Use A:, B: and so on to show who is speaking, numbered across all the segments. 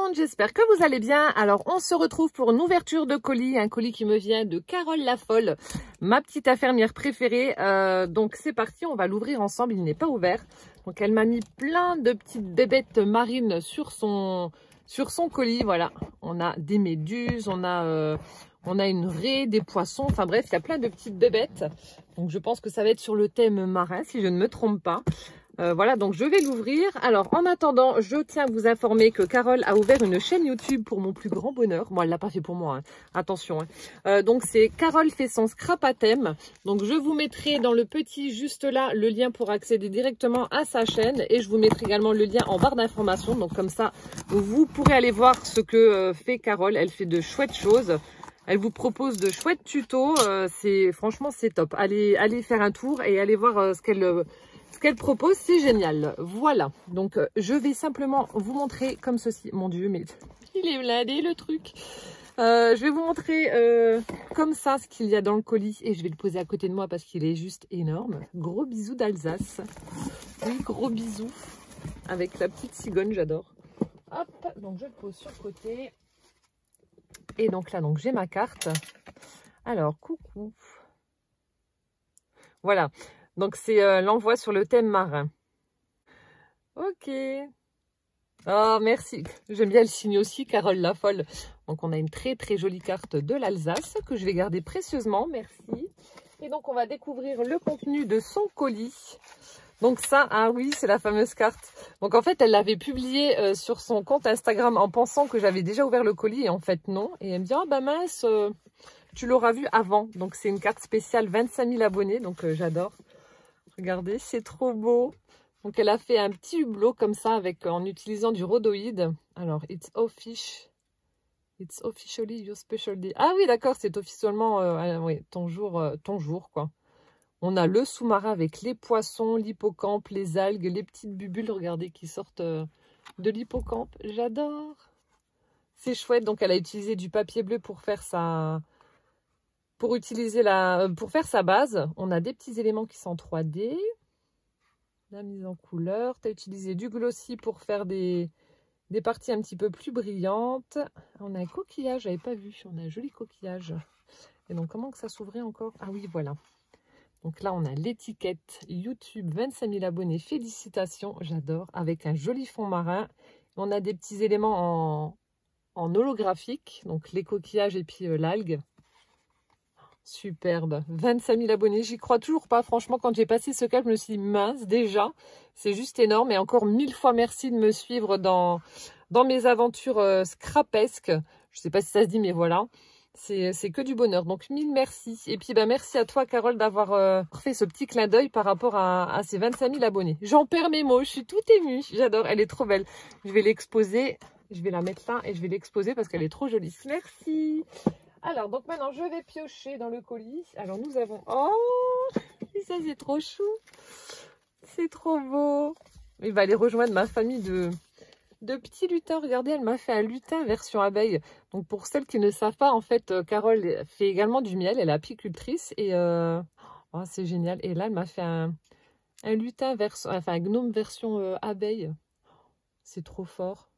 A: monde, j'espère que vous allez bien. Alors on se retrouve pour une ouverture de colis, un colis qui me vient de Carole la Folle, ma petite infirmière préférée. Donc c'est parti, on va l'ouvrir ensemble, il n'est pas ouvert. Donc elle m'a mis plein de petites bébêtes marines sur son colis, voilà. On a des méduses, on a une raie, des poissons, enfin bref, il y a plein de petites bébêtes. Donc je pense que ça va être sur le thème marin, si je ne me trompe pas. Voilà, donc je vais l'ouvrir. Alors, en attendant, je tiens à vous informer que Carole a ouvert une chaîne YouTube pour mon plus grand bonheur. Bon, elle l'a pas fait pour moi, hein. Attention. Hein. Donc, c'est Carole fait son scrap à thème. Donc, je vous mettrai dans le petit juste là le lien pour accéder directement à sa chaîne. Et je vous mettrai également le lien en barre d'informations. Donc, comme ça, vous pourrez aller voir ce que fait Carole. Elle fait de chouettes choses. Elle vous propose de chouettes tutos. Franchement, c'est top. Allez faire un tour et allez voir ce qu'elle propose, c'est génial. Voilà, donc je vais simplement vous montrer comme ceci. Mon Dieu, mais il est blindé le truc. Je vais vous montrer comme ça ce qu'il y a dans le colis et je vais le poser à côté de moi parce qu'il est juste énorme. Gros bisous d'Alsace. Oui, gros bisous avec la petite cigogne, j'adore. Hop, donc je le pose sur le côté. Et donc là, donc j'ai ma carte. Alors, coucou. Voilà. Donc, c'est l'envoi sur le thème marin. Ok. Oh, merci. J'aime bien le signe aussi, Carole la Folle. Donc, on a une très, très jolie carte de l'Alsace que je vais garder précieusement. Merci. Et donc, on va découvrir le contenu de son colis. Donc, ça, ah oui, c'est la fameuse carte. Donc, en fait, elle l'avait publiée sur son compte Instagram en pensant que j'avais déjà ouvert le colis. Et en fait, non. Et elle me dit, ah bah mince, tu l'auras vu avant. Donc, c'est une carte spéciale 25 000 abonnés. Donc, j'adore. Regardez, c'est trop beau. Donc, elle a fait un petit hublot comme ça en utilisant du rhodoïde. Alors, it's officially your special day. Ah oui, d'accord, c'est officiellement oui, ton jour, quoi. On a le sous-marin avec les poissons, l'hippocampe, les algues, les petites bubules, regardez, qui sortent de l'hippocampe. J'adore. C'est chouette. Donc, elle a utilisé du papier bleu pour faire pour faire sa base. On a des petits éléments qui sont en 3D. La mise en couleur. Tu as utilisé du glossy pour faire des parties un petit peu plus brillantes. On a un coquillage, j'avais pas vu. On a un joli coquillage. Et donc, comment que ça s'ouvrait encore? Ah oui, voilà. Donc là, on a l'étiquette YouTube 25 000 abonnés. Félicitations, j'adore. Avec un joli fond marin. On a des petits éléments en holographique. Donc, les coquillages et puis l'algue. Superbe, 25 000 abonnés, j'y crois toujours pas. Franchement, quand j'ai passé ce cap, je me suis dit mince déjà, c'est juste énorme. Et encore 1000 fois merci de me suivre dans mes aventures scrapesques. Je sais pas si ça se dit, mais voilà, c'est que du bonheur. Donc 1000 merci. Et puis bah, merci à toi Carole d'avoir fait ce petit clin d'œil par rapport à ces 25 000 abonnés. J'en perds mes mots, je suis toute émue, j'adore, elle est trop belle. Je vais l'exposer, je vais la mettre là et je vais l'exposer parce qu'elle est trop jolie. Merci. Alors, donc maintenant, je vais piocher dans le colis. Alors, nous avons... Oh, ça, c'est trop chou. C'est trop beau. Il va aller rejoindre ma famille de petits lutins. Regardez, elle m'a fait un lutin version abeille. Donc, pour celles qui ne savent pas, en fait, Carole fait également du miel. Elle est apicultrice. Et oh, c'est génial. Et là, elle m'a fait un lutin version... Enfin, un gnome version abeille. C'est trop fort.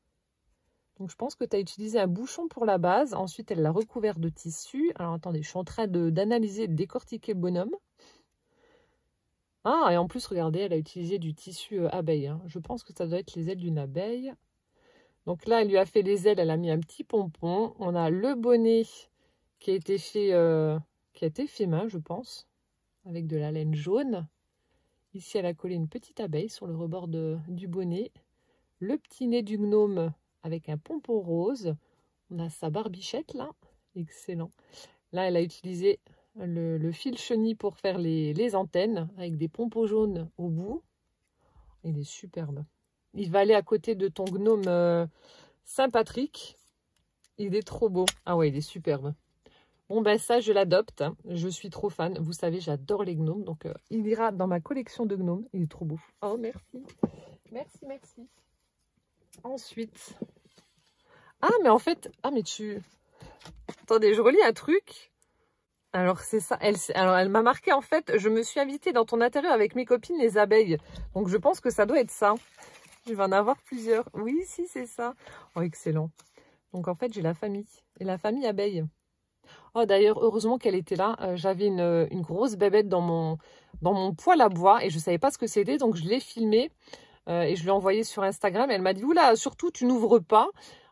A: Donc, je pense que tu as utilisé un bouchon pour la base. Ensuite, elle l'a recouvert de tissu. Alors, attendez, je suis en train d'analyser et de décortiquer le bonhomme. Ah, et en plus, regardez, elle a utilisé du tissu abeille. Hein. Je pense que ça doit être les ailes d'une abeille. Donc là, elle lui a fait les ailes. Elle a mis un petit pompon. On a le bonnet qui a été fait main, je pense, avec de la laine jaune. Ici, elle a collé une petite abeille sur le rebord du bonnet. Le petit nez du gnome avec un pompon rose. On a sa barbichette là. Excellent. Là, elle a utilisé le fil chenille pour faire les antennes avec des pompons jaunes au bout. Il est superbe. Il va aller à côté de ton gnome Saint-Patrick. Il est trop beau. Ah ouais, il est superbe. Bon, ben ça, je l'adopte. Je suis trop fan. Vous savez, j'adore les gnomes. Donc, il ira dans ma collection de gnomes. Il est trop beau. Oh, merci. Merci, merci. Ensuite... Ah, mais en fait... Ah, mais tu... Attendez, je relis un truc. Alors, c'est ça. Elle m'a marqué, en fait, je me suis invitée dans ton intérieur avec mes copines, les abeilles. Donc, je pense que ça doit être ça. Je vais en avoir plusieurs. Oui, si, c'est ça. Oh, excellent. Donc, en fait, j'ai la famille. Et la famille abeille. Oh, d'ailleurs, heureusement qu'elle était là. J'avais une grosse bébête dans mon poêle à bois et je ne savais pas ce que c'était. Donc, je l'ai filmée et je l'ai envoyée sur Instagram. Elle m'a dit, oula, surtout, tu n'ouvres pas.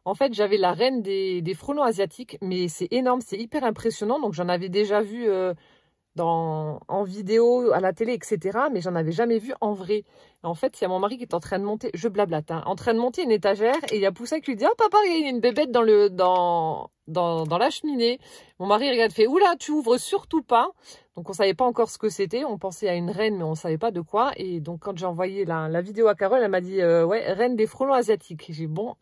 A: En fait, j'avais la reine des frelons asiatiques. Mais c'est énorme, c'est hyper impressionnant. Donc, j'en avais déjà vu en vidéo, à la télé, etc. Mais j'en avais jamais vu en vrai. En fait, il y a mon mari qui est en train de monter, je blablate, hein, en train de monter une étagère et il y a Poussa qui lui dit « Oh papa, il y a une bébête dans la cheminée ». Mon mari regarde, fait « Oula, tu ouvres surtout pas ». Donc on savait pas encore ce que c'était, on pensait à une reine mais on savait pas de quoi. Et donc quand j'ai envoyé la vidéo à Carole, elle m'a dit ouais, reine des frelons asiatiques ». J'ai dit bon,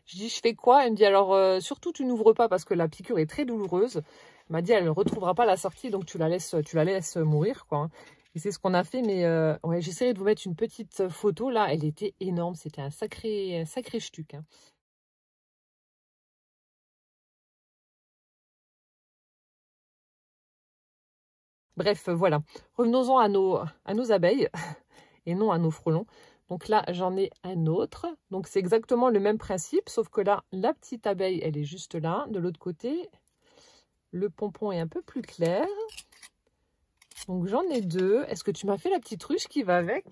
A: je dis « Je fais quoi ?» Elle me dit « Alors surtout tu n'ouvres pas parce que la piqûre est très douloureuse ». Elle m'a dit elle ne retrouvera pas la sortie donc tu la laisses mourir quoi. Et c'est ce qu'on a fait, mais ouais, j'essaierai de vous mettre une petite photo là. Elle était énorme, c'était un sacré ch'tuc. Hein. Bref, voilà. Revenons-en à nos abeilles et non à nos frelons. Donc là, j'en ai un autre. Donc c'est exactement le même principe, sauf que là, la petite abeille, elle est juste là. De l'autre côté, le pompon est un peu plus clair. Donc j'en ai deux. Est-ce que tu m'as fait la petite ruche qui va avec?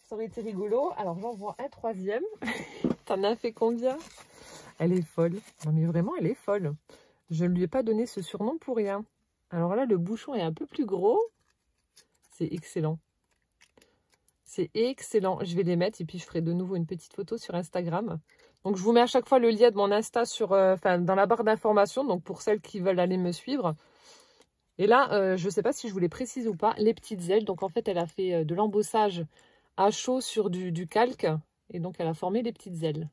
A: Ça aurait été rigolo. Alors j'en vois un troisième. T'en as fait combien? Elle est folle. Non mais vraiment, elle est folle. Je ne lui ai pas donné ce surnom pour rien. Alors là, le bouchon est un peu plus gros. C'est excellent. C'est excellent. Je vais les mettre et puis je ferai de nouveau une petite photo sur Instagram. Donc je vous mets à chaque fois le lien de mon Insta dans la barre d'informations. Donc pour celles qui veulent aller me suivre. Et là, je ne sais pas si je vous les précise ou pas, les petites ailes. Donc en fait, elle a fait de l'embossage à chaud sur du calque. Et donc elle a formé les petites ailes.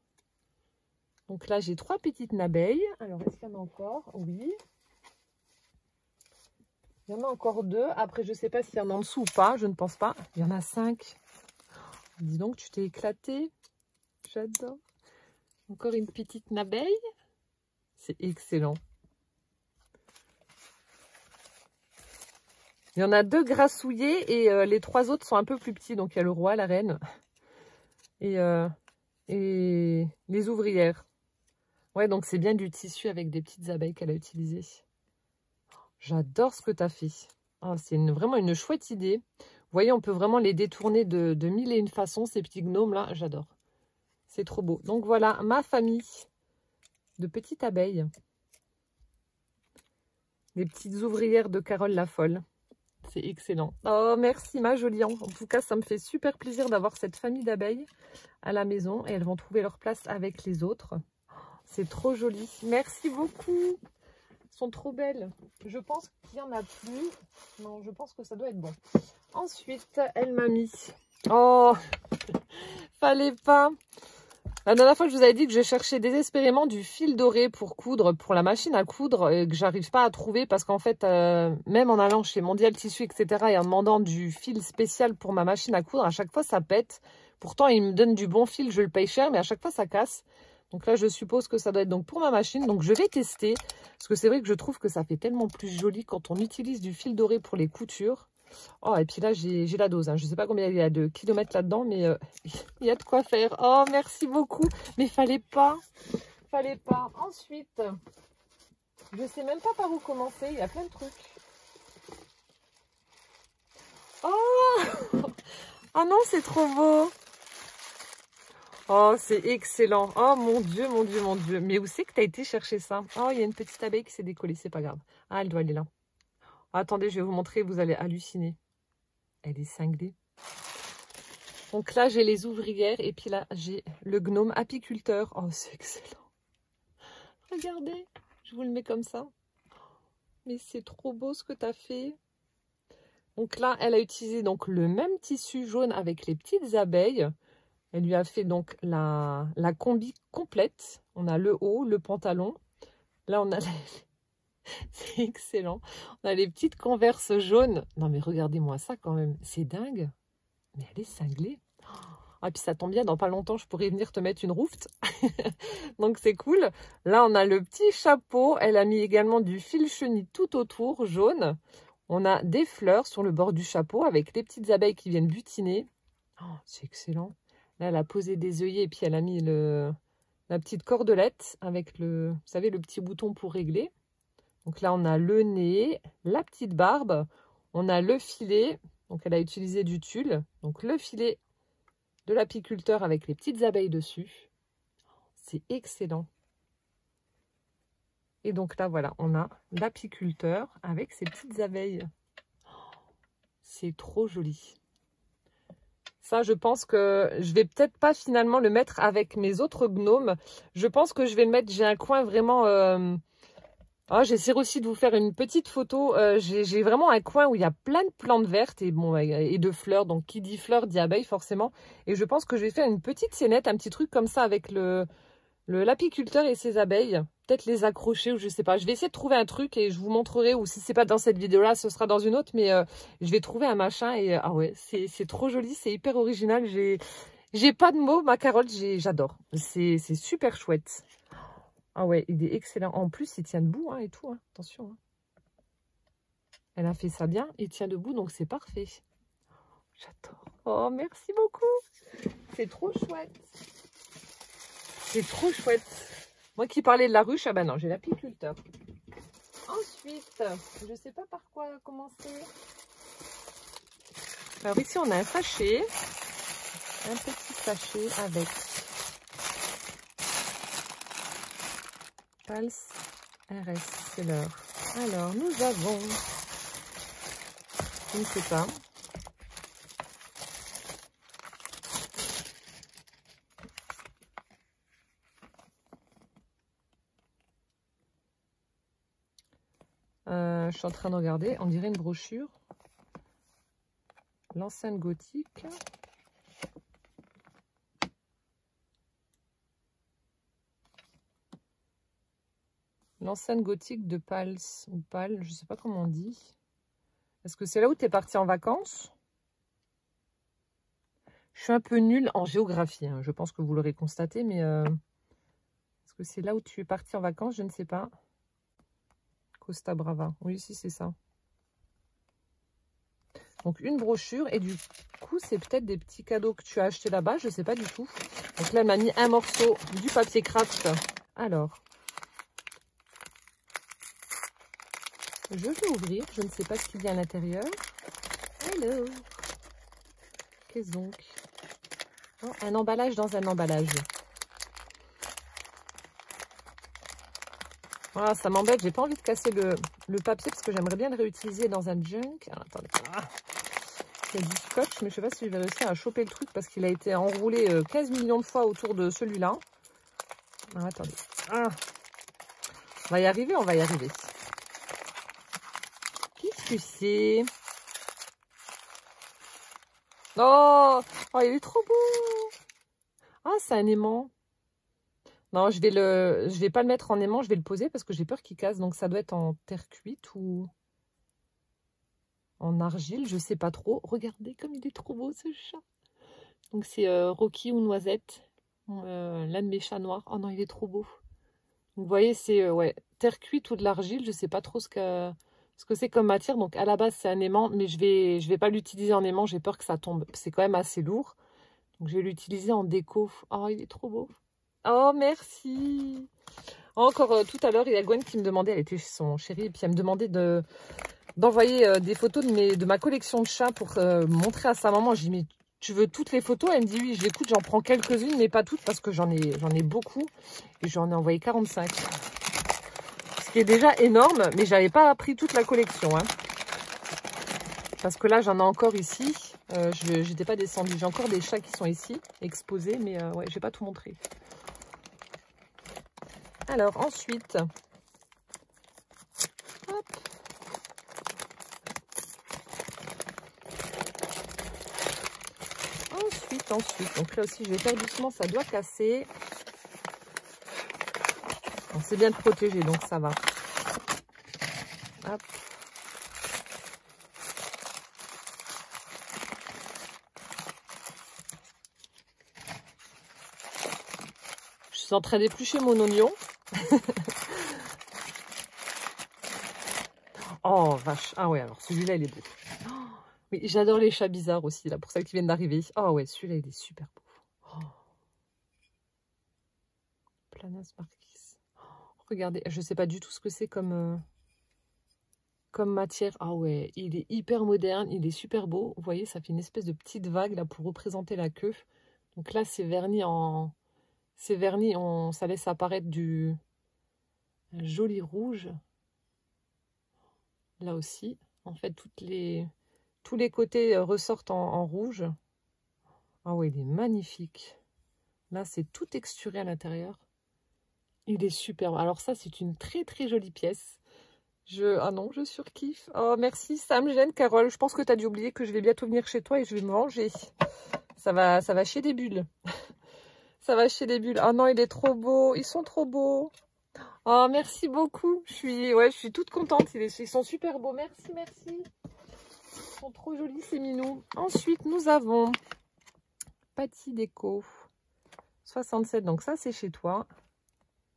A: Donc là, j'ai 3 petites abeilles. Alors, est-ce qu'il y en a encore? Oui. Il y en a encore 2. Après, je ne sais pas s'il y en a en dessous ou pas. Je ne pense pas. Il y en a 5. Dis donc, tu t'es éclaté. J'adore. Encore une petite abeille. C'est excellent. Il y en a 2 grassouillés et les 3 autres sont un peu plus petits. Donc, il y a le roi, la reine et les ouvrières. Ouais, donc c'est bien du tissu avec des petites abeilles qu'elle a utilisé. J'adore ce que tu as fait. Oh, c'est vraiment une chouette idée. Vous voyez, on peut vraiment les détourner de 1001 façons, ces petits gnomes-là. J'adore. C'est trop beau. Donc voilà, ma famille de petites abeilles. Des petites ouvrières de Carole la Folle. C'est excellent. Oh, merci ma jolie. En tout cas, ça me fait super plaisir d'avoir cette famille d'abeilles à la maison. Et elles vont trouver leur place avec les autres. C'est trop joli. Merci beaucoup. Elles sont trop belles. Je pense qu'il n'y en a plus. Non, je pense que ça doit être bon. Ensuite, elle m'a mis... Oh, fallait pas. La dernière fois, je vous avais dit que je cherchais désespérément du fil doré pour coudre, pour la machine à coudre, et que j'arrive pas à trouver parce qu'en fait, même en allant chez Mondial Tissu, etc., et en demandant du fil spécial pour ma machine à coudre, à chaque fois, ça pète. Pourtant, ils me donnent du bon fil, je le paye cher, mais à chaque fois, ça casse. Donc là, je suppose que ça doit être donc pour ma machine. Donc, je vais tester, parce que c'est vrai que je trouve que ça fait tellement plus joli quand on utilise du fil doré pour les coutures. Oh, et puis là, j'ai la dose. Hein. Je ne sais pas combien il y a de kilomètres là-dedans, mais il y a de quoi faire. Oh, merci beaucoup. Mais fallait pas. Fallait pas. Ensuite, je ne sais même pas par où commencer. Il y a plein de trucs. Oh, oh non, c'est trop beau. Oh, c'est excellent. Oh, mon Dieu, mon Dieu, mon Dieu. Mais où c'est que tu as été chercher ça? Oh, il y a une petite abeille qui s'est décollée. C'est pas grave. Ah, elle doit aller là. Attendez, je vais vous montrer, vous allez halluciner. Elle est cinglée. Donc là, j'ai les ouvrières et puis là, j'ai le gnome apiculteur. Oh, c'est excellent. Regardez, je vous le mets comme ça. Mais c'est trop beau ce que tu as fait. Donc là, elle a utilisé donc le même tissu jaune avec les petites abeilles. Elle lui a fait donc la combi complète. On a le haut, le pantalon. Là, on a... C'est excellent. On a les petites converses jaunes. Non, mais regardez-moi ça quand même. C'est dingue. Mais elle est cinglée. Ah, puis ça tombe bien, dans pas longtemps, je pourrais venir te mettre une rouffte. Donc, c'est cool. Là, on a le petit chapeau. Elle a mis également du fil chenille tout autour, jaune. On a des fleurs sur le bord du chapeau avec les petites abeilles qui viennent butiner. Oh, c'est excellent. Là, elle a posé des œillets et puis elle a mis la petite cordelette avec vous savez, le petit bouton pour régler. Donc là, on a le nez, la petite barbe, on a le filet. Donc elle a utilisé du tulle. Donc le filet de l'apiculteur avec les petites abeilles dessus. C'est excellent. Et donc là, voilà, on a l'apiculteur avec ses petites abeilles. C'est trop joli. Ça, je pense que je vais peut-être pas finalement le mettre avec mes autres gnomes. Je pense que je vais le mettre, j'ai un coin vraiment... j'essaie aussi de vous faire une petite photo. J'ai vraiment un coin où il y a plein de plantes vertes et, bon, et de fleurs. Donc, qui dit fleurs dit abeilles forcément. Et je pense que je vais faire une petite scénette, un petit truc comme ça avec l'apiculteur et ses abeilles. Peut-être les accrocher ou je sais pas. Je vais essayer de trouver un truc et je vous montrerai. Ou si c'est pas dans cette vidéo-là, ce sera dans une autre. Mais je vais trouver un machin. Et ah ouais, c'est trop joli. C'est hyper original. J'ai pas de mots. Ma Carole, j'adore. C'est super chouette. Ah ouais, il est excellent. En plus, il tient debout hein, et tout. Hein. Attention. Hein. Elle a fait ça bien. Il tient debout, donc c'est parfait. J'adore. Oh, merci beaucoup. C'est trop chouette. C'est trop chouette. Moi qui parlais de la ruche, ah ben non, j'ai l'apiculteur. Ensuite, je ne sais pas par quoi commencer. Alors ici, on a un sachet. Un petit sachet avec Pals RS, c'est l'heure. Alors, nous avons, je ne sais pas, je suis en train de regarder, on dirait une brochure. L'enceinte gothique. L'enceinte gothique de Pals, ou Pal, je ne sais pas comment on dit. Est-ce que c'est là où tu es parti en vacances? Je suis un peu nulle en géographie, hein. Je pense que vous l'aurez constaté, mais est-ce que c'est là où tu es parti en vacances? Je ne sais pas. Costa Brava, oui, si c'est ça. Donc une brochure, et du coup, c'est peut-être des petits cadeaux que tu as achetés là-bas, je ne sais pas du tout. Donc là, elle m'a mis un morceau du papier craft. Alors, je vais ouvrir, je ne sais pas ce qu'il y a à l'intérieur. Hello. Qu'est-ce donc? Oh, un emballage dans un emballage. Voilà, ça m'embête, j'ai pas envie de casser le papier parce que j'aimerais bien le réutiliser dans un junk. Alors, attendez. Il y a du scotch, mais je sais pas si je vais réussir à choper le truc parce qu'il a été enroulé 15 millions de fois autour de celui-là. Alors, attendez. Ah. On va y arriver, on va y arriver. Qu'est-ce que c'est? Oh, il est trop beau. Ah, c'est un aimant. Non, je vais pas le mettre en aimant, je vais le poser parce que j'ai peur qu'il casse. Donc ça doit être en terre cuite ou en argile, je sais pas trop. Regardez comme il est trop beau ce chat. Donc c'est Rocky ou Noisette, l'un de mes chats noirs. Oh non, il est trop beau. Vous voyez, c'est ouais, terre cuite ou de l'argile, je sais pas trop ce que c'est comme matière. Donc à la base c'est un aimant, mais je vais pas l'utiliser en aimant, j'ai peur que ça tombe. C'est quand même assez lourd. Donc je vais l'utiliser en déco. Oh, il est trop beau. Oh, merci. Encore tout à l'heure, il y a Gwen qui me demandait, elle était chez son chéri, et puis elle me demandait d'envoyer des photos de ma collection de chats pour montrer à sa maman. J'ai dit, mais tu veux toutes les photos? Elle me dit, oui, j'écoute, j'en prends quelques-unes, mais pas toutes, parce que j'en ai beaucoup, et j'en ai envoyé 45. Ce qui est déjà énorme, mais j'avais pas pris toute la collection. Hein. Parce que là, j'en ai encore ici. Je n'étais pas descendue. J'ai encore des chats qui sont ici, exposés, mais ouais, je n'ai pas tout montré. Alors, ensuite, hop. Ensuite, donc là aussi, je vais faire doucement, ça doit casser. C'est bien de protéger, donc ça va. Hop. Je suis en train d'éplucher mon oignon. Oh, vache. Ah ouais, alors celui-là, il est beau. Oh, oui, j'adore les chats bizarres aussi, là, pour celles qui viennent d'arriver. Oh ouais, celui-là, il est super beau. Planas Marquis. Regardez, je ne sais pas du tout ce que c'est comme matière. Ah ouais, il est hyper moderne, il est super beau. Vous voyez, ça fait une espèce de petite vague là pour représenter la queue. Donc là, c'est verni en... C'est verni, ça laisse apparaître un joli rouge. Là aussi, en fait, tous les côtés ressortent en rouge. Ah ouais, il est magnifique. Là, c'est tout texturé à l'intérieur. Il est superbe. Alors ça, c'est une très très jolie pièce. Ah non, je surkiffe. Oh, merci, ça me gêne, Carole. Je pense que tu as dû oublier que je vais bientôt venir chez toi et je vais me venger. Ça va chier des bulles. Ça va chier des bulles. Ah non, il est trop beau. Ils sont trop beaux. Oh, merci beaucoup. Je suis toute contente. Ils sont super beaux. Merci, merci. Ils sont trop jolis, ces minous. Ensuite, nous avons Patty Déco 67. Donc ça, c'est chez toi.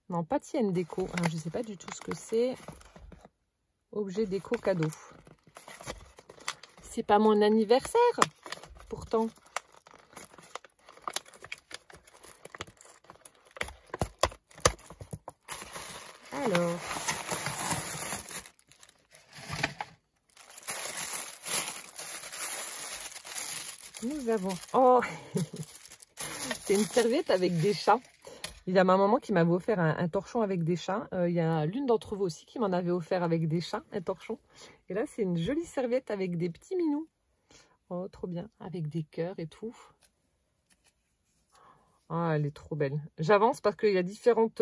A: Non, Patty Déco. Alors, je ne sais pas du tout ce que c'est. Objet déco cadeau. C'est pas mon anniversaire, pourtant. Alors. Nous avons... Oh, c'est une serviette avec des chats. Il y a ma maman qui m'avait offert un torchon avec des chats. Il y a l'une d'entre vous aussi qui m'en avait offert avec des chats, un torchon. Et là, c'est une jolie serviette avec des petits minous. Oh, trop bien. Avec des cœurs et tout. Ah, elle est trop belle. J'avance parce qu'il y a différentes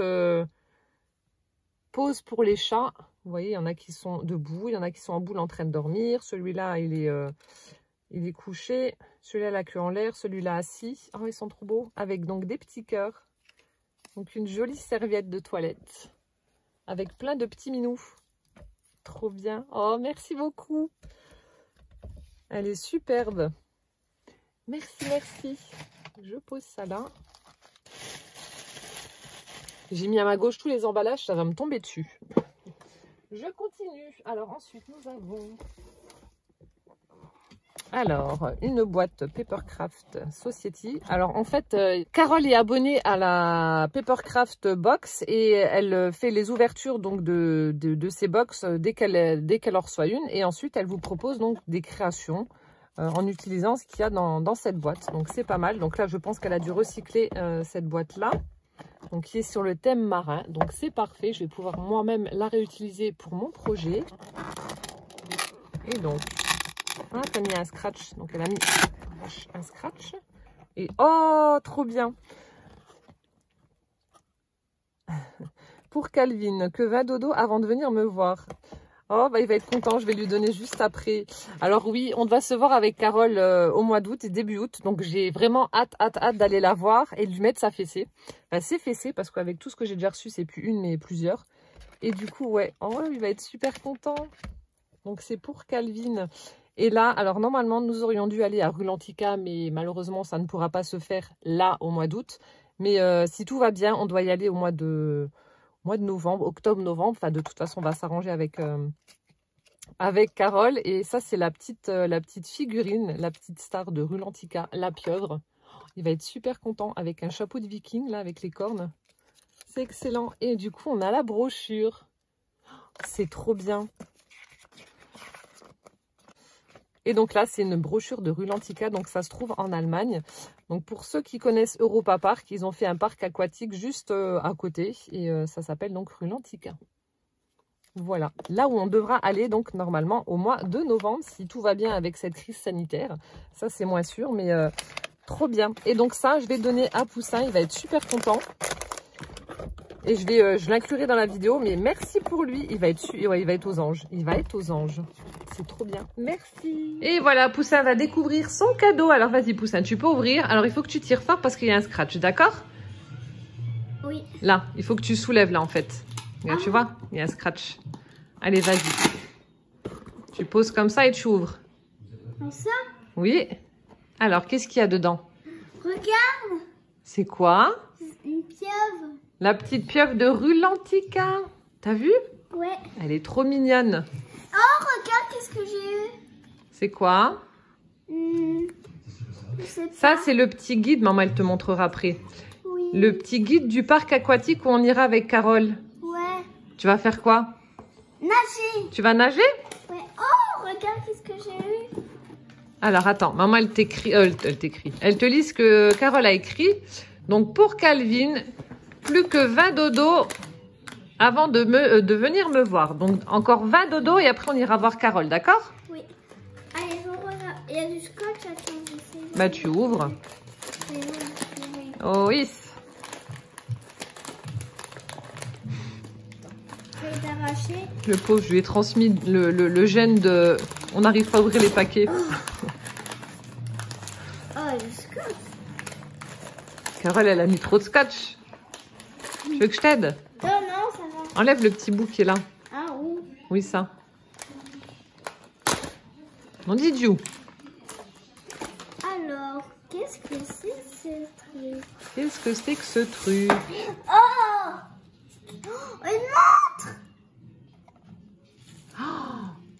A: poses pour les chats. Vous voyez, il y en a qui sont debout, il y en a qui sont en boule en train de dormir. Celui-là, il est couché. Celui-là, la queue en l'air. Celui-là, assis. Oh, ils sont trop beaux. Avec donc des petits cœurs. Donc une jolie serviette de toilette avec plein de petits minous. Trop bien. Oh, merci beaucoup. Elle est superbe. Merci, merci. Je pose ça là. J'ai mis à ma gauche tous les emballages, ça va me tomber dessus. Je continue. Alors ensuite, nous avons... Alors, une boîte Papercraft Society. Alors, en fait, Carole est abonnée à la Papercraft Box et elle fait les ouvertures donc de ces box dès qu'elle en reçoit une. Et ensuite, elle vous propose donc des créations en utilisant ce qu'il y a dans cette boîte. Donc, c'est pas mal. Donc là, je pense qu'elle a dû recycler cette boîte-là, donc qui est sur le thème marin. Donc, c'est parfait. Je vais pouvoir moi-même la réutiliser pour mon projet. Et donc... Ah, t'as mis un scratch. Donc, elle a mis un scratch. Et oh, trop bien. Pour Calvin, que va Dodo avant de venir me voir? Oh, bah, il va être content. Je vais lui donner juste après. Alors oui, on va se voir avec Carole au mois d'août, début août. Donc, j'ai vraiment hâte d'aller la voir et de lui mettre sa fessée. Enfin, ses fessées, parce qu'avec tout ce que j'ai déjà reçu, c'est plus une, mais plusieurs. Et du coup, ouais. Oh, il va être super content. Donc, c'est pour Calvin. Et là, alors normalement, nous aurions dû aller à Rulantica, mais malheureusement, ça ne pourra pas se faire là au mois d'août. Mais si tout va bien, on doit y aller au mois de novembre, octobre-novembre. Enfin, de toute façon, on va s'arranger avec Carole. Et ça, c'est la petite figurine, la petite star de Rulantica, la pieuvre. Il va être super content avec un chapeau de viking, là, avec les cornes. C'est excellent. Et du coup, on a la brochure. C'est trop bien. Et donc là, c'est une brochure de Rulantica, donc ça se trouve en Allemagne. Donc pour ceux qui connaissent Europa Park, ils ont fait un parc aquatique juste à côté et ça s'appelle donc Rulantica. Voilà, là où on devra aller donc normalement au mois de novembre, si tout va bien avec cette crise sanitaire. Ça, c'est moins sûr, mais trop bien. Et donc ça, je vais donner à Poussin, il va être super content. Et je l'inclurai dans la vidéo, mais merci pour lui. Il va être aux anges. Il va être aux anges. C'est trop bien. Merci. Et voilà, Poussin va découvrir son cadeau. Alors vas-y, Poussin, tu peux ouvrir. Alors il faut que tu tires fort parce qu'il y a un scratch, d'accord?
B: Oui.
A: Là, il faut que tu soulèves là en fait. Regarde, tu vois, il y a un scratch. Allez, vas-y. Tu poses comme ça et tu ouvres.
B: Comme ça?
A: Oui. Alors, qu'est-ce qu'il y a dedans?
B: Regarde.
A: C'est quoi?
B: Une pieuvre.
A: La petite pieuvre de Rulantica. T'as vu?
B: Ouais.
A: Elle est trop mignonne.
B: Oh, regarde qu'est-ce que j'ai eu.
A: C'est quoi?
B: Je sais
A: Ça,
B: pas.
A: c'est le petit guide. Maman, elle te montrera après.
B: Oui.
A: Le petit guide du parc aquatique où on ira avec Carole.
B: Ouais.
A: Tu vas faire quoi?
B: Nager.
A: Tu vas nager?
B: Ouais. Oh, regarde qu'est-ce que j'ai eu.
A: Alors, attends. Maman, elle t'écrit. Elle t'écrit. Elle te lit ce que Carole a écrit. Donc, pour Calvin, plus que 20 dodos avant de venir me voir. Donc, encore 20 dodos et après, on ira voir Carole. D'accord?
B: Oui. Allez, je regarde. Il y a du scotch. Attends, j'essaie.
A: Bah, tu ouvres.
B: Oui, oui.
A: Oh, oui.
B: Je vais t'arracher.
A: Le pauvre, je lui ai transmis le gène de... On n'arrive pas à ouvrir les paquets.
B: Oh, du scotch.
A: Carole, elle a mis trop de scotch. Tu veux que je t'aide?
B: Non, non, ça va.
A: Enlève le petit bout qui est là.
B: Ah, oui.
A: Oui, ça. On dit Dieu.
B: Alors, qu'est-ce que c'est ce truc?
A: Qu'est-ce que c'est que ce truc?
B: Oh! Une montre!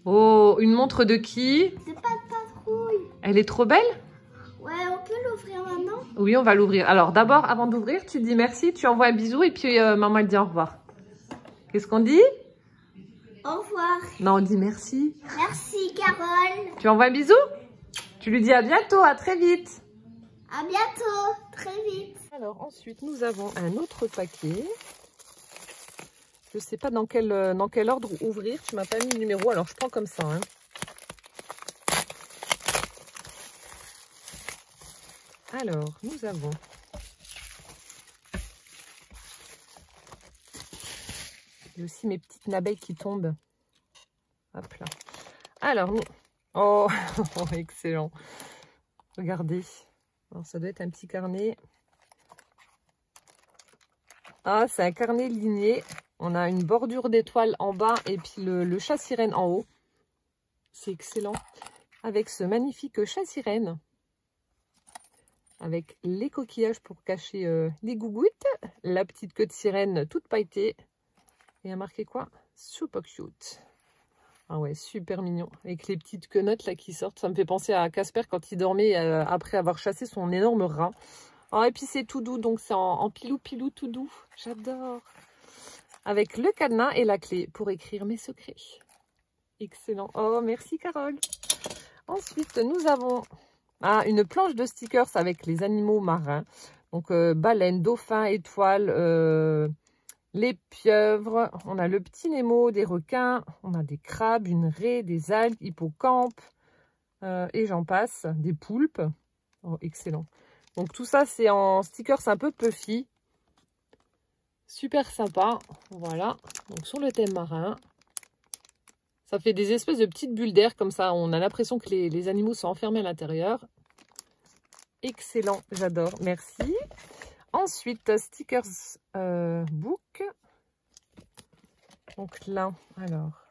A: Oh, une montre de qui?
B: C'est pas de patrouille.
A: Elle est trop belle?
B: Ouais, on peut l'ouvrir maintenant?
A: Oui, on va l'ouvrir. Alors, d'abord, avant d'ouvrir, tu dis merci, tu envoies un bisou et puis maman, elle dit au revoir. Qu'est-ce qu'on dit?
B: Au revoir.
A: Non, on dit merci.
B: Merci, Carole.
A: Tu envoies un bisou? Tu lui dis à bientôt, à très vite.
B: À bientôt. Très vite.
A: Alors, ensuite, nous avons un autre paquet. Je ne sais pas dans quel ordre ouvrir. Tu m'as pas mis le numéro, alors je prends comme ça. Hein. Alors, nous avons... J'ai aussi mes petites abeilles qui tombent. Hop là. Alors, nous... Oh, excellent. Regardez. Alors, ça doit être un petit carnet. Ah, c'est un carnet ligné. On a une bordure d'étoiles en bas et puis le chat sirène en haut. C'est excellent. Avec ce magnifique chat sirène. Avec les coquillages pour cacher les gougouttes. La petite queue de sirène toute pailletée. Et a marqué quoi? Super cute. Ah ouais, super mignon. Avec les petites quenottes là qui sortent. Ça me fait penser à Casper quand il dormait après avoir chassé son énorme rat. Oh, et puis c'est tout doux, donc c'est en pilou-pilou tout doux. J'adore. Avec le cadenas et la clé pour écrire mes secrets. Excellent. Oh, merci Carole. Ensuite, nous avons une planche de stickers avec les animaux marins. Donc, baleines, dauphins, étoiles, les pieuvres. On a le petit Nemo, des requins. On a des crabes, une raie, des algues, hippocampes. Et j'en passe. Des poulpes. Oh, excellent. Donc, tout ça, c'est en stickers un peu puffy. Super sympa. Voilà. Donc, sur le thème marin. Ça fait des espèces de petites bulles d'air comme ça. On a l'impression que les animaux sont enfermés à l'intérieur. Excellent. J'adore. Merci. Ensuite, stickers book. Donc là, alors.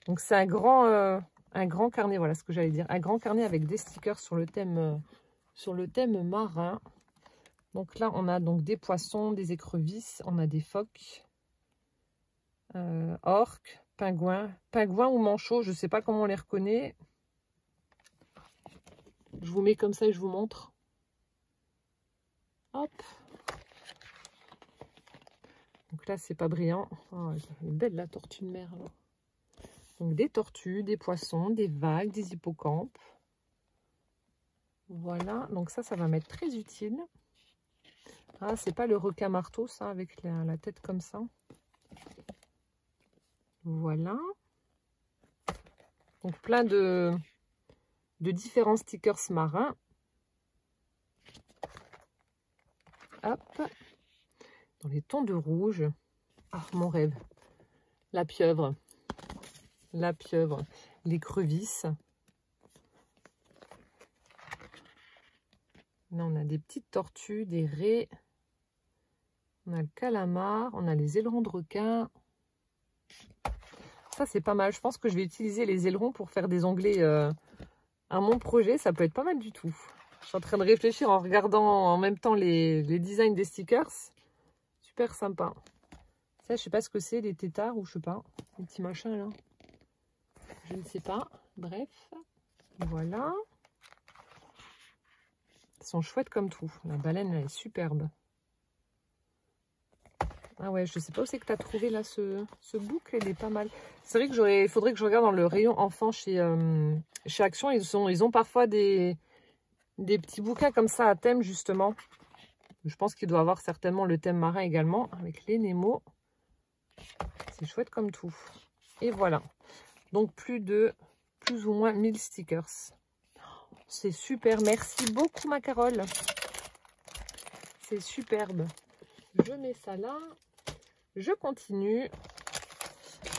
A: Donc, c'est un grand carnet. Voilà ce que j'allais dire. Un grand carnet avec des stickers sur le thème marin. Donc là, on a donc des poissons, des écrevisses, on a des phoques, orques, pingouins ou manchots, je ne sais pas comment on les reconnaît. Je vous mets comme ça et je vous montre. Hop. Donc là, c'est pas brillant. Oh, elle est belle la tortue de mer. Alors. Donc des tortues, des poissons, des vagues, des hippocampes. Voilà, donc ça va m'être très utile. Ah, c'est pas le requin marteau, ça, avec la tête comme ça. Voilà. Donc, plein de différents stickers marins. Hop. Dans les tons de rouge. Ah, mon rêve. La pieuvre. La pieuvre. L'écrevisse. Là, on a des petites tortues, des raies. On a le calamar, on a les ailerons de requin. Ça, c'est pas mal. Je pense que je vais utiliser les ailerons pour faire des onglets à mon projet. Ça peut être pas mal du tout. Je suis en train de réfléchir en regardant en même temps les designs des stickers. Super sympa. Ça, je sais pas ce que c'est, des têtards ou je sais pas. Les petits machins là. Je ne sais pas. Bref. Voilà. Elles sont chouettes comme tout. La baleine, elle est superbe. Ah ouais, je sais pas où c'est que tu as trouvé là ce boucle, il est pas mal. C'est vrai que il faudrait que je regarde dans le rayon enfant chez Action. Ils ont parfois des petits bouquins comme ça à thème justement. Je pense qu'il doit avoir certainement le thème marin également avec les Nemo. C'est chouette comme tout. Et voilà. Donc plus ou moins 1000 stickers. C'est super. Merci beaucoup ma Carole. C'est superbe. Je mets ça là. Je continue.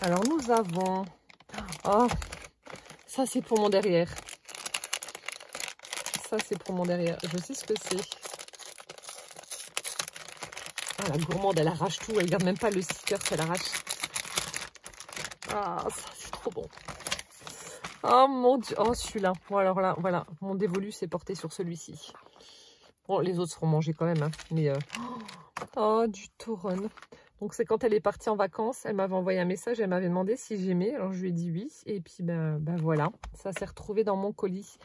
A: Alors, nous avons... Oh, ça, c'est pour mon derrière. Ça, c'est pour mon derrière. Je sais ce que c'est. Ah, la gourmande, elle arrache tout. Elle garde même pas le sticker, elle arrache. Ah, ça, c'est trop bon. Oh, mon Dieu. Oh, celui-là. Bon, alors là, voilà. Mon dévolu s'est porté sur celui-ci. Bon, les autres seront mangés quand même. Hein, mais... Oh, du tauron. Donc, c'est quand elle est partie en vacances, elle m'avait envoyé un message, elle m'avait demandé si j'aimais. Alors, je lui ai dit oui. Et puis, ben voilà, ça s'est retrouvé dans mon colis.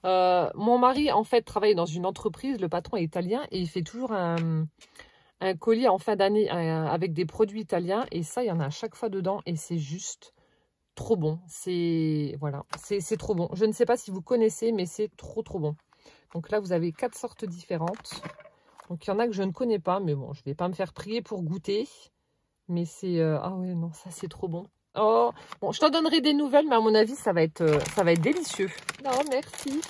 A: Mon mari, en fait, travaille dans une entreprise. Le patron est italien et il fait toujours un colis en fin d'année avec des produits italiens. Et ça, il y en a à chaque fois dedans. Et c'est juste trop bon. Voilà, c'est trop bon. Je ne sais pas si vous connaissez, mais c'est trop bon. Donc là, vous avez 4 sortes différentes. Donc, il y en a que je ne connais pas, mais bon, je ne vais pas me faire prier pour goûter. Mais c'est... ah ouais, non, ça, c'est trop bon. Oh, bon, je t'en donnerai des nouvelles, mais à mon avis, ça va être délicieux. Non, merci.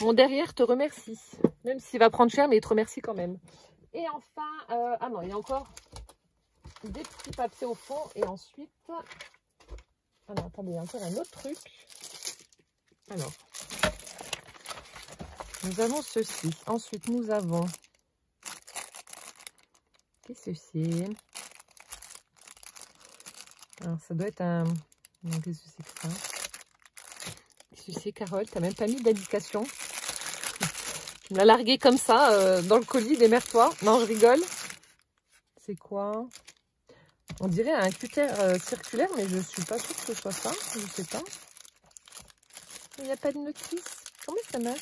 A: Mon derrière te remercie. Même s'il va prendre cher, mais il te remercie quand même. Et enfin... ah non, il y a encore des petits papiers au fond. Et ensuite... Ah non, attendez, il y a encore un autre truc. Alors... Nous avons ceci. Ensuite, nous avons... Qu'est-ce que c'est? Alors, ça doit être un... Qu'est-ce que c'est que ça? Qu'est-ce que c'est, Carole? T'as même pas mis d'indication. Tu me l'as largué comme ça, dans le colis, démerde-toi. Non, je rigole. C'est quoi? On dirait un cutter circulaire, mais je suis pas sûre que ce soit ça. Je sais pas. Il n'y a pas de notice. Comment ça marche?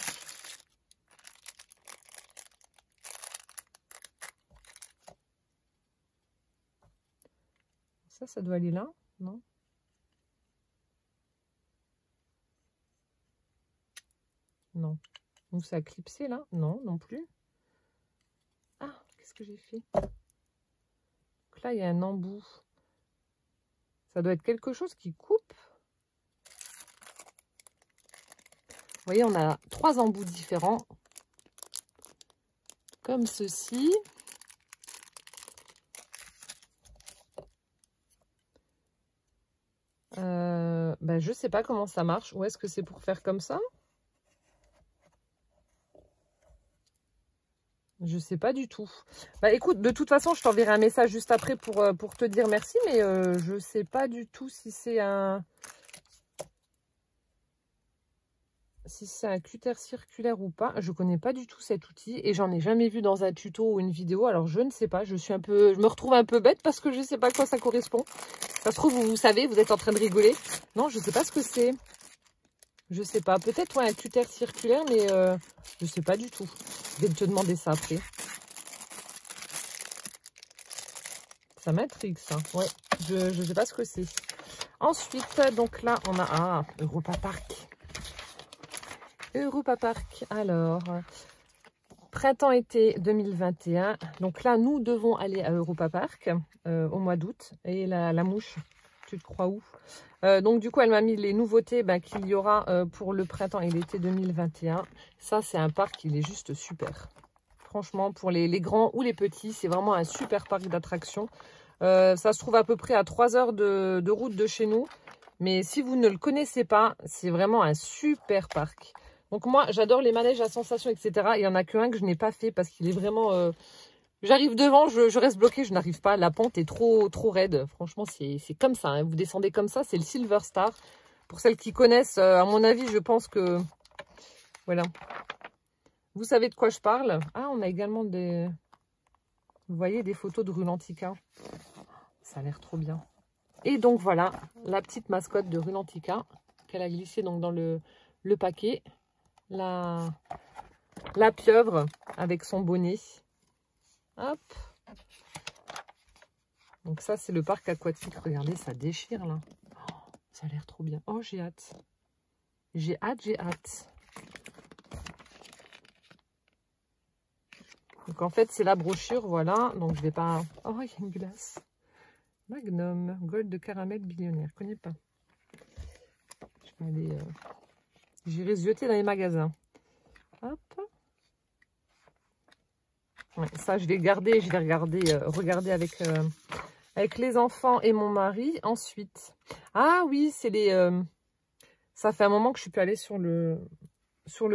A: Ça doit aller là, non? Non. Donc ça a clipsé là? Non, non plus. Ah, qu'est-ce que j'ai fait? Donc là, il y a un embout. Ça doit être quelque chose qui coupe. Vous voyez, on a 3 embouts différents. Comme ceci. Ben, je sais pas comment ça marche. Ou est-ce que c'est pour faire comme ça? Je sais pas du tout. Bah écoute, de toute façon, je t'enverrai un message juste après pour te dire merci. Mais je sais pas du tout si c'est un... Si c'est un cutter circulaire ou pas. Je connais pas du tout cet outil. Et j'en ai jamais vu dans un tuto ou une vidéo. Alors je ne sais pas. Je me retrouve un peu bête parce que je sais pas à quoi ça correspond. Ça se trouve, vous savez, vous êtes en train de rigoler. Non, je sais pas ce que c'est. Je sais pas. Peut-être ouais, un cutter circulaire, mais je sais pas du tout. Je vais te demander ça après. Ça m'intrigue, ça. Ouais, je sais pas ce que c'est. Ensuite, donc là, on a... Ah, Europa Park. Europa Park. Alors, printemps-été 2021. Donc là, nous devons aller à Europa Park au mois d'août. Et la mouche, tu te crois où? Donc du coup, elle m'a mis les nouveautés qu'il y aura pour le printemps et l'été 2021. Ça, c'est un parc, il est juste super. Franchement, pour les grands ou les petits, c'est vraiment un super parc d'attractions. Ça se trouve à peu près à 3 heures de route de chez nous. Mais si vous ne le connaissez pas, c'est vraiment un super parc. Donc moi, j'adore les manèges à sensations, etc. Il n'y en a qu'un que je n'ai pas fait parce qu'il est vraiment... J'arrive devant, je reste bloquée, je n'arrive pas. La pente est trop raide. Franchement, c'est comme ça. Hein. Vous descendez comme ça, c'est le Silver Star. Pour celles qui connaissent, à mon avis, je pense que... Voilà. Vous savez de quoi je parle. Ah, on a également des... Vous voyez, des photos de Rulantica. Ça a l'air trop bien. Et donc, voilà, la petite mascotte de Rulantica qu'elle a glissée donc dans le paquet. La La pieuvre avec son bonnet. Hop. Donc ça, c'est le parc aquatique. Regardez, ça déchire là. Oh, ça a l'air trop bien. Oh, j'ai hâte. J'ai hâte, j'ai hâte. Donc en fait, c'est la brochure, voilà. Donc je vais pas... Oh, il y a une glace. Magnum, Gold de caramel billionnaire. Je connais pas. Je vais aller... J'irai zioter dans les magasins. Hop. Ouais, ça, je vais garder. Je vais regarder avec les enfants et mon mari. Ensuite. Ah oui, c'est les... Ça fait un moment que je suis plus allée sur le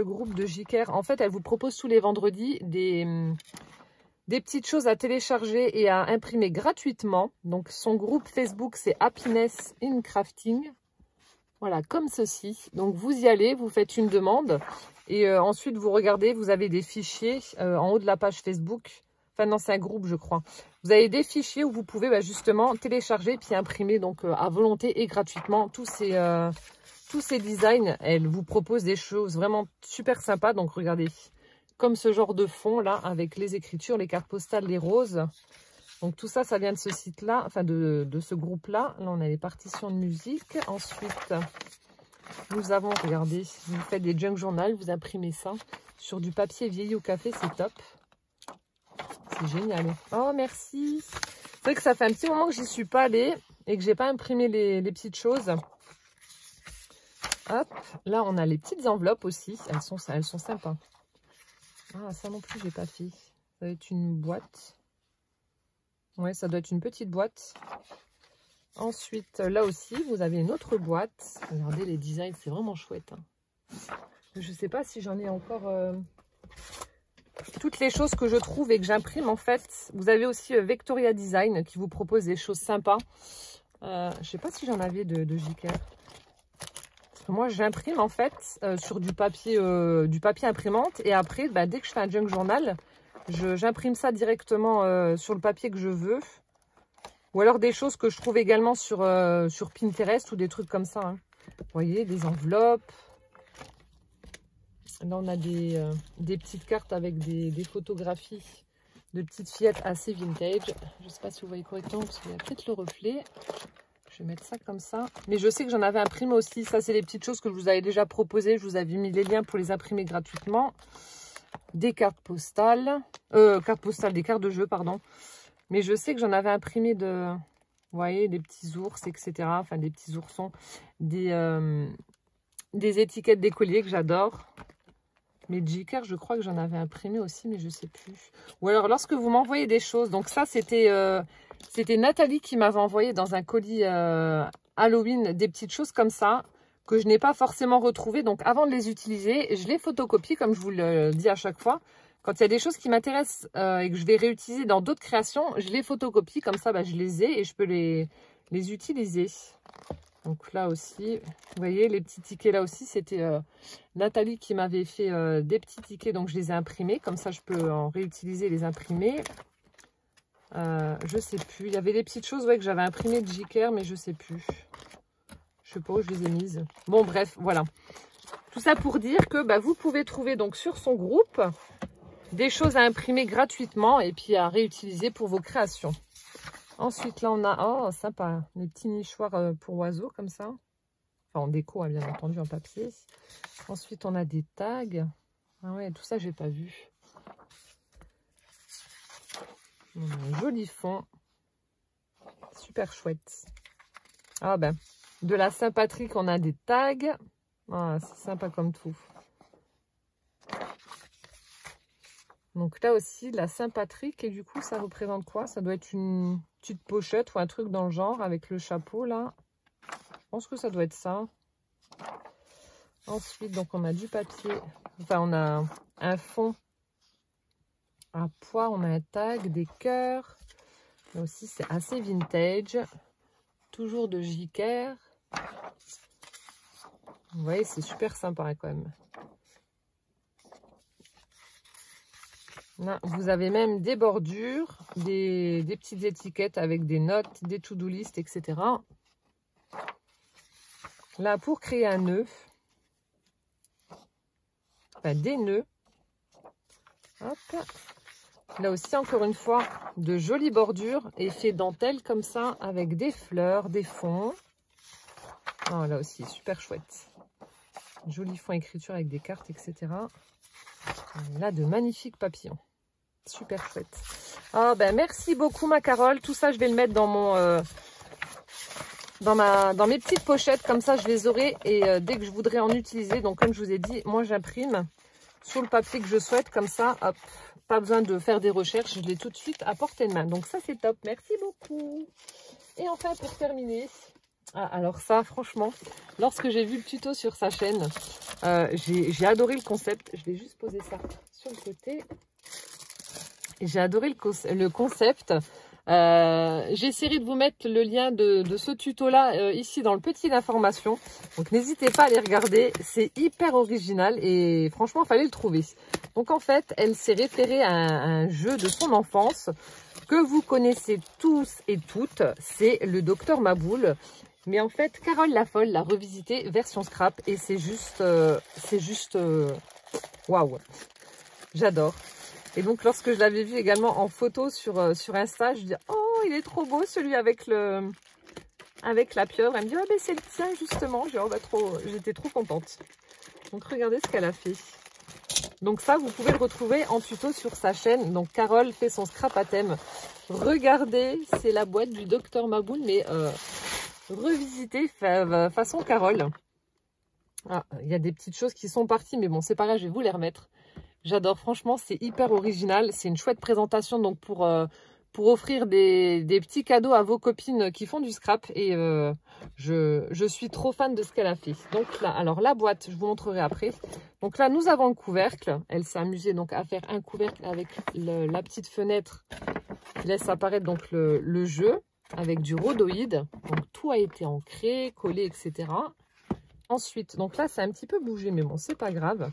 A: groupe de Jiker. En fait, elle vous propose tous les vendredis des petites choses à télécharger et à imprimer gratuitement. Donc, son groupe Facebook, c'est Happiness in Crafting. Voilà, comme ceci. Donc, vous y allez, vous faites une demande. Et ensuite, vous regardez, vous avez des fichiers en haut de la page Facebook. Enfin, non, c'est un groupe, je crois. Vous avez des fichiers où vous pouvez justement télécharger puis imprimer donc à volonté et gratuitement tous ces designs. Elle vous propose des choses vraiment super sympas. Donc, regardez, comme ce genre de fond là, avec les écritures, les cartes postales, les roses. Donc, tout ça, ça vient de ce site-là, enfin de ce groupe-là. Là, on a les partitions de musique. Ensuite, nous avons, regardez, vous faites des junk journal, vous imprimez ça sur du papier vieilli au café, c'est top. C'est génial. Oh, merci. C'est vrai que ça fait un petit moment que j'y suis pas allée et que j'ai pas imprimé les petites choses. Hop, là on a les petites enveloppes aussi, elles sont sympas. Ah, ça non plus j'ai pas fait. Ça doit être une boîte. Ouais, ça doit être une petite boîte. Ensuite, là aussi, vous avez une autre boîte. Regardez les designs, c'est vraiment chouette. Hein. Je sais pas si j'en ai encore toutes les choses que je trouve et que j'imprime en fait. Vous avez aussi Vectoria Design qui vous propose des choses sympas. Je sais pas si j'en avais de Jiker. Moi, j'imprime en fait sur du papier imprimante et après, dès que je fais un junk journal, j'imprime ça directement sur le papier que je veux. Ou alors des choses que je trouve également sur Pinterest ou des trucs comme ça. Hein. Vous voyez, des enveloppes. Là, on a des petites cartes avec des photographies de petites fillettes assez vintage. Je ne sais pas si vous voyez correctement parce qu'il y a peut-être le reflet. Je vais mettre ça comme ça. Mais je sais que j'en avais imprimé aussi. Ça, c'est les petites choses que je vous avais déjà proposées. Je vous avais mis les liens pour les imprimer gratuitement. Des cartes postales. Des cartes de jeu, pardon. Mais je sais que j'en avais imprimé vous voyez, des petits ours, etc. Enfin, des petits oursons. Des étiquettes d'écoliers que j'adore. Mais Jiker, je crois que j'en avais imprimé aussi, mais je ne sais plus. Ou alors, lorsque vous m'envoyez des choses, donc ça, c'était Nathalie qui m'avait envoyé dans un colis Halloween des petites choses comme ça, que je n'ai pas forcément retrouvées. Donc, avant de les utiliser, je les photocopie, comme je vous le dis à chaque fois. Quand il y a des choses qui m'intéressent et que je vais réutiliser dans d'autres créations, je les photocopie. Comme ça, je les ai et je peux les utiliser. Donc là aussi, vous voyez, les petits tickets là aussi, c'était Nathalie qui m'avait fait des petits tickets. Donc, je les ai imprimés. Comme ça, je peux en réutiliser et les imprimer. Je sais plus. Il y avait des petites choses que j'avais imprimées de Jiker, mais je sais plus. Je sais pas où je les ai mises. Bon, bref, voilà. Tout ça pour dire que vous pouvez trouver donc sur son groupe des choses à imprimer gratuitement et puis à réutiliser pour vos créations. Ensuite, là, on a, oh, sympa, des petits nichoirs pour oiseaux comme ça. Enfin, en déco, hein, bien entendu, en papier. Ensuite, on a des tags. Ah ouais, tout ça, j'ai pas vu. On a un joli fond. Super chouette. Ah ben, de la Saint-Patrick, on a des tags. Ah, c'est sympa comme tout. Donc là aussi, la Saint-Patrick. Et du coup, ça représente quoi? Ça doit être une petite pochette ou un truc dans le genre avec le chapeau là. Je pense que ça doit être ça. Ensuite, donc on a du papier. Enfin, on a un fond à pois. On a un tag, des cœurs. Là aussi, c'est assez vintage. Toujours de Jiker. Vous voyez, c'est super sympa quand même. Là, vous avez même des bordures, des petites étiquettes avec des notes, des to-do list, etc. Là, pour créer un nœud, enfin des nœuds, Hop. Là aussi, encore une fois, de jolies bordures, effet dentelle comme ça, avec des fleurs, des fonds. Oh, là aussi, super chouette. Joli fond écriture avec des cartes, etc. Et là, de magnifiques papillons. Super chouette. Oh, ben, merci beaucoup, ma Carole. Tout ça, je vais le mettre dans mon... dans mes petites pochettes, comme ça je les aurai et dès que je voudrais en utiliser, donc comme je vous ai dit, moi j'imprime sur le papier que je souhaite, comme ça, hop, pas besoin de faire des recherches, je l'ai tout de suite à portée de main. Donc ça c'est top, merci beaucoup. Et enfin pour terminer, alors ça franchement, lorsque j'ai vu le tuto sur sa chaîne, j'ai adoré le concept. Je vais juste poser ça sur le côté. J'ai adoré le concept. J'essaierai de vous mettre le lien de ce tuto là ici dans le petit d'information, donc n'hésitez pas à les regarder, c'est hyper original et franchement il fallait le trouver. Donc en fait elle s'est référée à un jeu de son enfance que vous connaissez tous et toutes, c'est le Docteur Maboul, mais en fait Carole Lafolle l'a revisité version scrap et c'est juste waouh, j'adore. Et donc, lorsque je l'avais vu également en photo sur Insta, je dis « Oh, il est trop beau, celui avec la pieuvre. » Elle me dit « Oh, ben c'est le tien, justement. » J'étais trop contente. Donc, regardez ce qu'elle a fait. Donc ça, vous pouvez le retrouver en tuto sur sa chaîne. Donc, Carole fait son scrap à thème. Regardez, c'est la boîte du Docteur Maboul, mais revisitée façon Carole. Ah, il y a des petites choses qui sont parties, mais bon, c'est pas grave, je vais vous les remettre. J'adore, franchement, c'est hyper original. C'est une chouette présentation donc pour offrir des petits cadeaux à vos copines qui font du scrap. Et je suis trop fan de ce qu'elle a fait. Donc là, alors la boîte, je vous montrerai après. Donc là, nous avons le couvercle. Elle s'est amusée donc à faire un couvercle avec la petite fenêtre qui laisse apparaître donc le jeu avec du rhodoïde. Donc tout a été ancré, collé, etc. Ensuite, donc là, c'est un petit peu bougé, mais bon, c'est pas grave.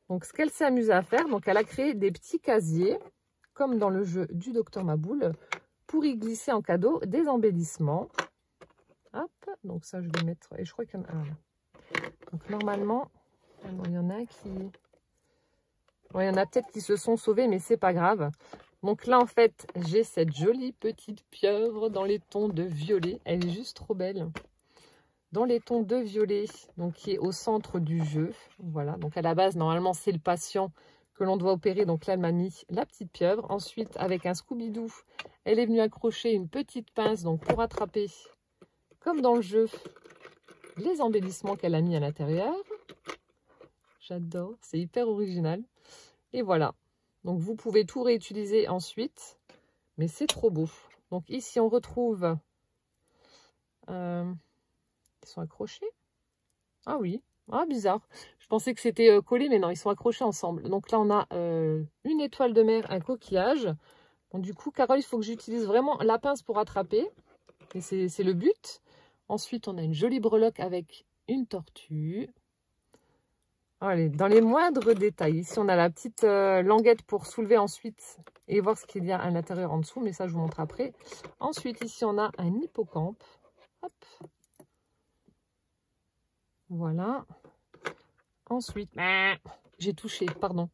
A: Donc, ce qu'elle s'est amusée à faire, donc elle a créé des petits casiers, comme dans le jeu du Docteur Maboul, pour y glisser en cadeau des embellissements. Hop, donc ça, je vais mettre... Et je crois qu'il y en a un là. Donc, normalement, il y en a un qui... Bon, il y en a peut-être qui se sont sauvés, mais c'est pas grave. Donc là, en fait, j'ai cette jolie petite pieuvre dans les tons de violet. Elle est juste trop belle. Dans les tons de violet, donc qui est au centre du jeu. Voilà, donc à la base, normalement, c'est le patient que l'on doit opérer. Donc là, elle m'a mis la petite pieuvre. Ensuite, avec un Scooby-Doo, elle est venue accrocher une petite pince donc pour attraper, comme dans le jeu, les embellissements qu'elle a mis à l'intérieur. J'adore, c'est hyper original. Et voilà, donc vous pouvez tout réutiliser ensuite, mais c'est trop beau. Donc ici, on retrouve... Ils sont accrochés? Ah oui, ah bizarre. Je pensais que c'était collé, mais non, ils sont accrochés ensemble. Donc là, on a une étoile de mer, un coquillage. Bon, du coup, Carole, il faut que j'utilise vraiment la pince pour attraper. Et c'est le but. Ensuite, on a une jolie breloque avec une tortue. Allez, dans les moindres détails. Ici, on a la petite languette pour soulever ensuite et voir ce qu'il y a à l'intérieur en dessous. Mais ça, je vous montre après. Ensuite, ici, on a un hippocampe. Hop. Voilà. Ensuite, j'ai touché, pardon.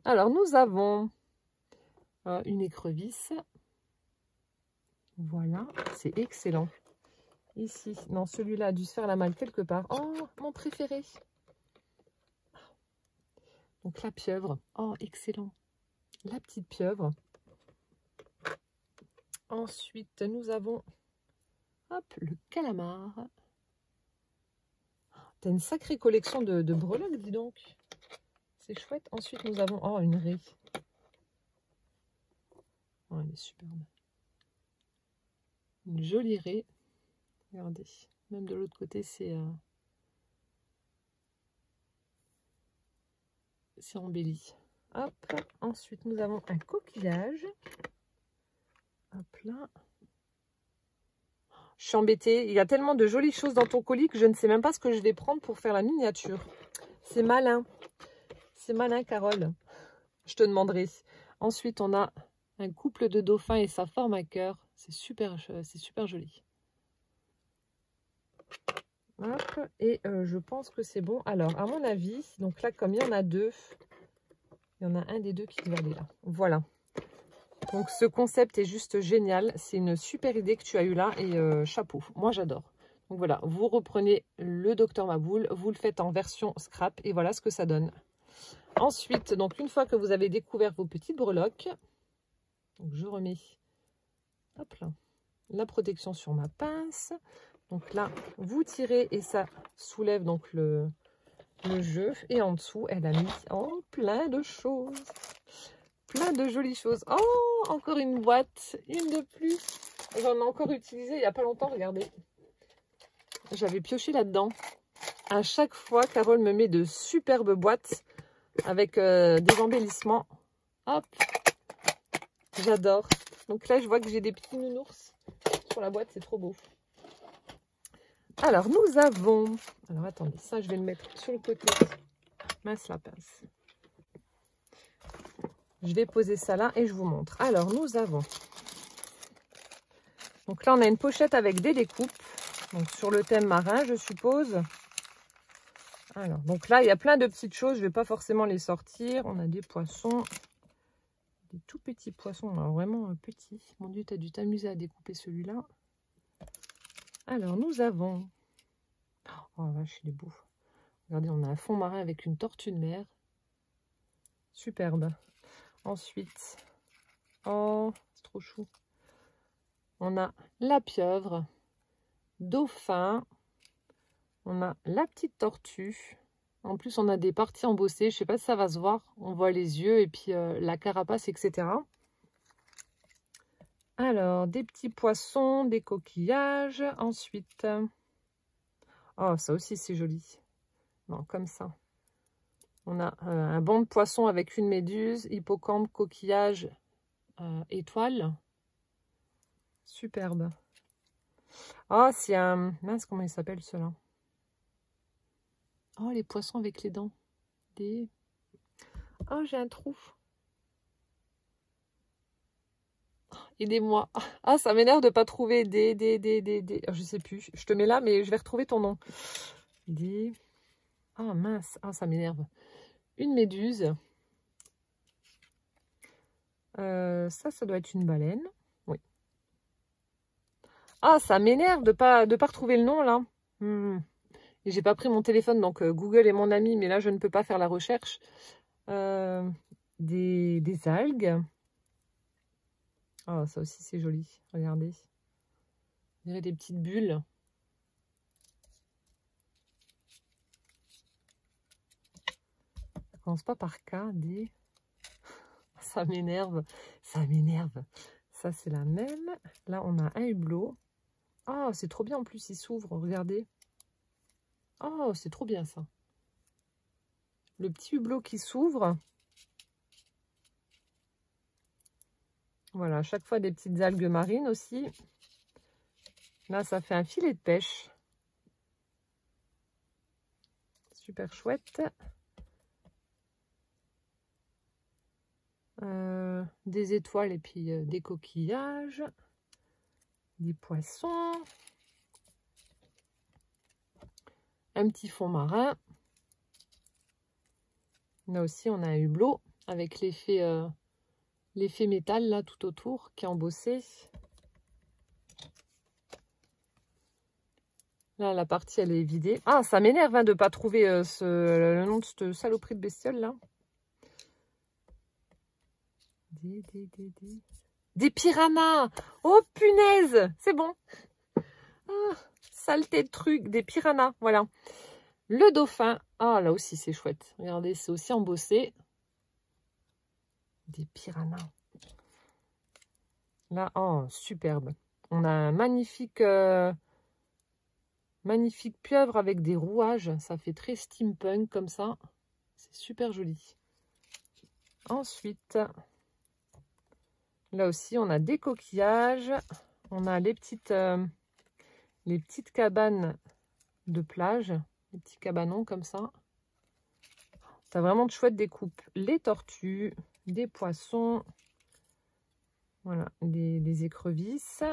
A: Alors, nous avons une écrevisse. Voilà, c'est excellent. Ici, non, celui-là a dû se faire la malle quelque part. Oh, mon préféré. Donc, la pieuvre. Oh, excellent. La petite pieuvre. Ensuite, nous avons hop, le calamar. T'as une sacrée collection de breloques, dis donc. C'est chouette. Ensuite, nous avons... Oh, une raie. Oh, elle est superbe. Une jolie raie. Regardez. Même de l'autre côté, c'est embelli. Hop. Ensuite, nous avons un coquillage. Hop là. Je suis embêtée. Il y a tellement de jolies choses dans ton colis que je ne sais même pas ce que je vais prendre pour faire la miniature. C'est malin. C'est malin, Carole. Je te demanderai. Ensuite, on a un couple de dauphins et sa forme à cœur. C'est super joli. Hop. Et je pense que c'est bon. Alors, à mon avis, donc là, comme il y en a deux, Il y en a un des deux qui doit aller là. Voilà. Donc ce concept est juste génial. C'est une super idée que tu as eue là et chapeau. Moi j'adore. Donc voilà, vous reprenez le Dr Maboul, vous le faites en version scrap et voilà ce que ça donne. Ensuite, donc une fois que vous avez découvert vos petites breloques, donc je remets hop là, la protection sur ma pince. Donc là, vous tirez et ça soulève donc le jeu. Et en dessous, elle a mis plein de choses. Plein de jolies choses. Oh, encore une boîte, une de plus. J'en ai encore utilisé il n'y a pas longtemps, regardez. J'avais pioché là-dedans. À chaque fois, Carole me met de superbes boîtes avec des embellissements. Hop, j'adore. Donc là, je vois que j'ai des petits nounours sur la boîte, c'est trop beau. Alors, nous avons... Alors, attendez, ça, je vais le mettre sur le côté. Mince la pince. Je vais poser ça là et je vous montre. Alors, nous avons... Donc là, on a une pochette avec des découpes. Donc, sur le thème marin, je suppose. Alors, donc là, il y a plein de petites choses. Je ne vais pas forcément les sortir. On a des poissons. Des tout petits poissons. Alors, vraiment petits. Mon Dieu, tu as dû t'amuser à découper celui-là. Alors, nous avons... Oh, vache, il est beau. Regardez, on a un fond marin avec une tortue de mer. Superbe. Ensuite, oh, c'est trop chou. On a la pieuvre, dauphin. On a la petite tortue. En plus, on a des parties embossées. Je ne sais pas si ça va se voir. On voit les yeux et puis la carapace, etc. Alors, des petits poissons, des coquillages. Ensuite, oh, ça aussi, c'est joli. Non, comme ça. On a un banc de poissons avec une méduse, hippocampe, coquillage, étoile. Superbe. Oh, c'est un... Mince, comment il s'appelle ceux-là? Oh, les poissons avec les dents. Des... Oh, j'ai un trou. Aidez-moi. Ah, ça m'énerve de ne pas trouver des... Oh, je sais plus. Je te mets là, mais je vais retrouver ton nom. Des... Oh, mince. Ah, ça m'énerve. Une méduse. Ça doit être une baleine. Oui. Ah, ça m'énerve de pas retrouver le nom, là. Et j'ai pas pris mon téléphone, donc Google est mon ami, mais là, je ne peux pas faire la recherche. Des algues. Oh, ça aussi, c'est joli. Regardez. Il y a des petites bulles. Ça commence pas par K, des... Ça m'énerve. Ça m'énerve. Ça, c'est la même. Là, on a un hublot. Oh, c'est trop bien. En plus, il s'ouvre. Regardez. Oh, c'est trop bien, ça. Le petit hublot qui s'ouvre. Voilà, à chaque fois, des petites algues marines aussi. Là, ça fait un filet de pêche. Super chouette. Des étoiles et puis des coquillages. Des poissons. Un petit fond marin. Là aussi, on a un hublot avec l'effet métal là tout autour qui est embossé. Là, la partie, elle est vidée. Ah, ça m'énerve de ne pas trouver le nom de cette saloperie de bestiole là. Des piranhas. Oh punaise, c'est bon. Ah, saleté de truc, des piranhas, voilà. Le dauphin, ah là aussi c'est chouette. Regardez, c'est aussi embossé. Des piranhas. Là, oh superbe. On a un magnifique pieuvre avec des rouages. Ça fait très steampunk comme ça. C'est super joli. Ensuite, là aussi, on a des coquillages. On a les petites cabanes de plage. Les petits cabanons comme ça. T'as vraiment de chouettes découpes. Les tortues, des poissons. Voilà, des écrevisses.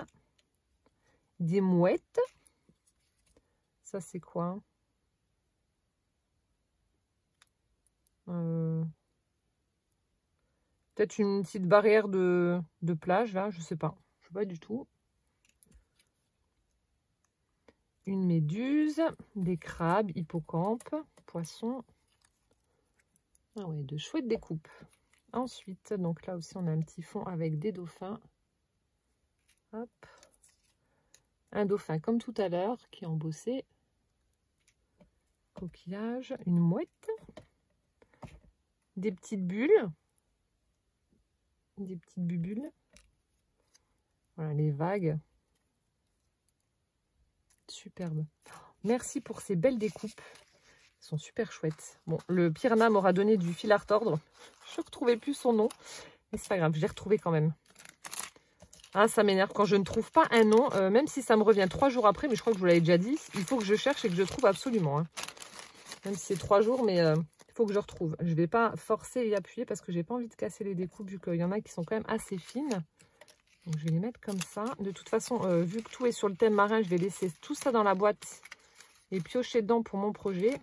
A: Des mouettes. Ça, c'est quoi? Peut-être une petite barrière de plage, là, je sais pas. Je sais pas du tout. Une méduse, des crabes, hippocampes, poissons. Ah ouais, de chouettes découpes. Ensuite, donc là aussi, on a un petit fond avec des dauphins. Hop. Un dauphin comme tout à l'heure qui est embossé. Coquillage, une mouette. Des petites bulles. Des petites bubules. Voilà, les vagues. Superbe. Merci pour ces belles découpes. Elles sont super chouettes. Bon, le Piranha m'aura donné du fil à retordre. Je ne retrouvais plus son nom. Mais c'est pas grave, je l'ai retrouvé quand même. Ah, ça m'énerve quand je ne trouve pas un nom, même si ça me revient 3 jours après, mais je crois que je vous l'avais déjà dit. Il faut que je cherche et que je trouve absolument. Hein. Même si c'est 3 jours, mais il faut que je retrouve. Je ne vais pas forcer et appuyer parce que j'ai pas envie de casser les découpes, vu qu'il y en a qui sont quand même assez fines. Donc je vais les mettre comme ça. De toute façon, vu que tout est sur le thème marin, je vais laisser tout ça dans la boîte et piocher dedans pour mon projet.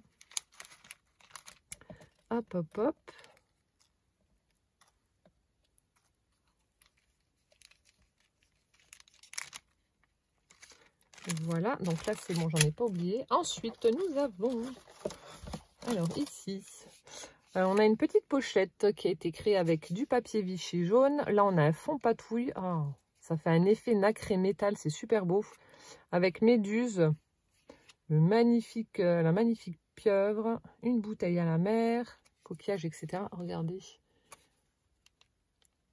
A: Hop, hop, hop. Voilà, donc là c'est bon, j'en ai pas oublié. Ensuite, nous avons, alors ici, on a une petite pochette qui a été créée avec du papier Vichy jaune. Là, on a un fond patouille. Oh, ça fait un effet nacré métal, c'est super beau. Avec méduse, la magnifique pieuvre, une bouteille à la mer, coquillage, etc. Regardez.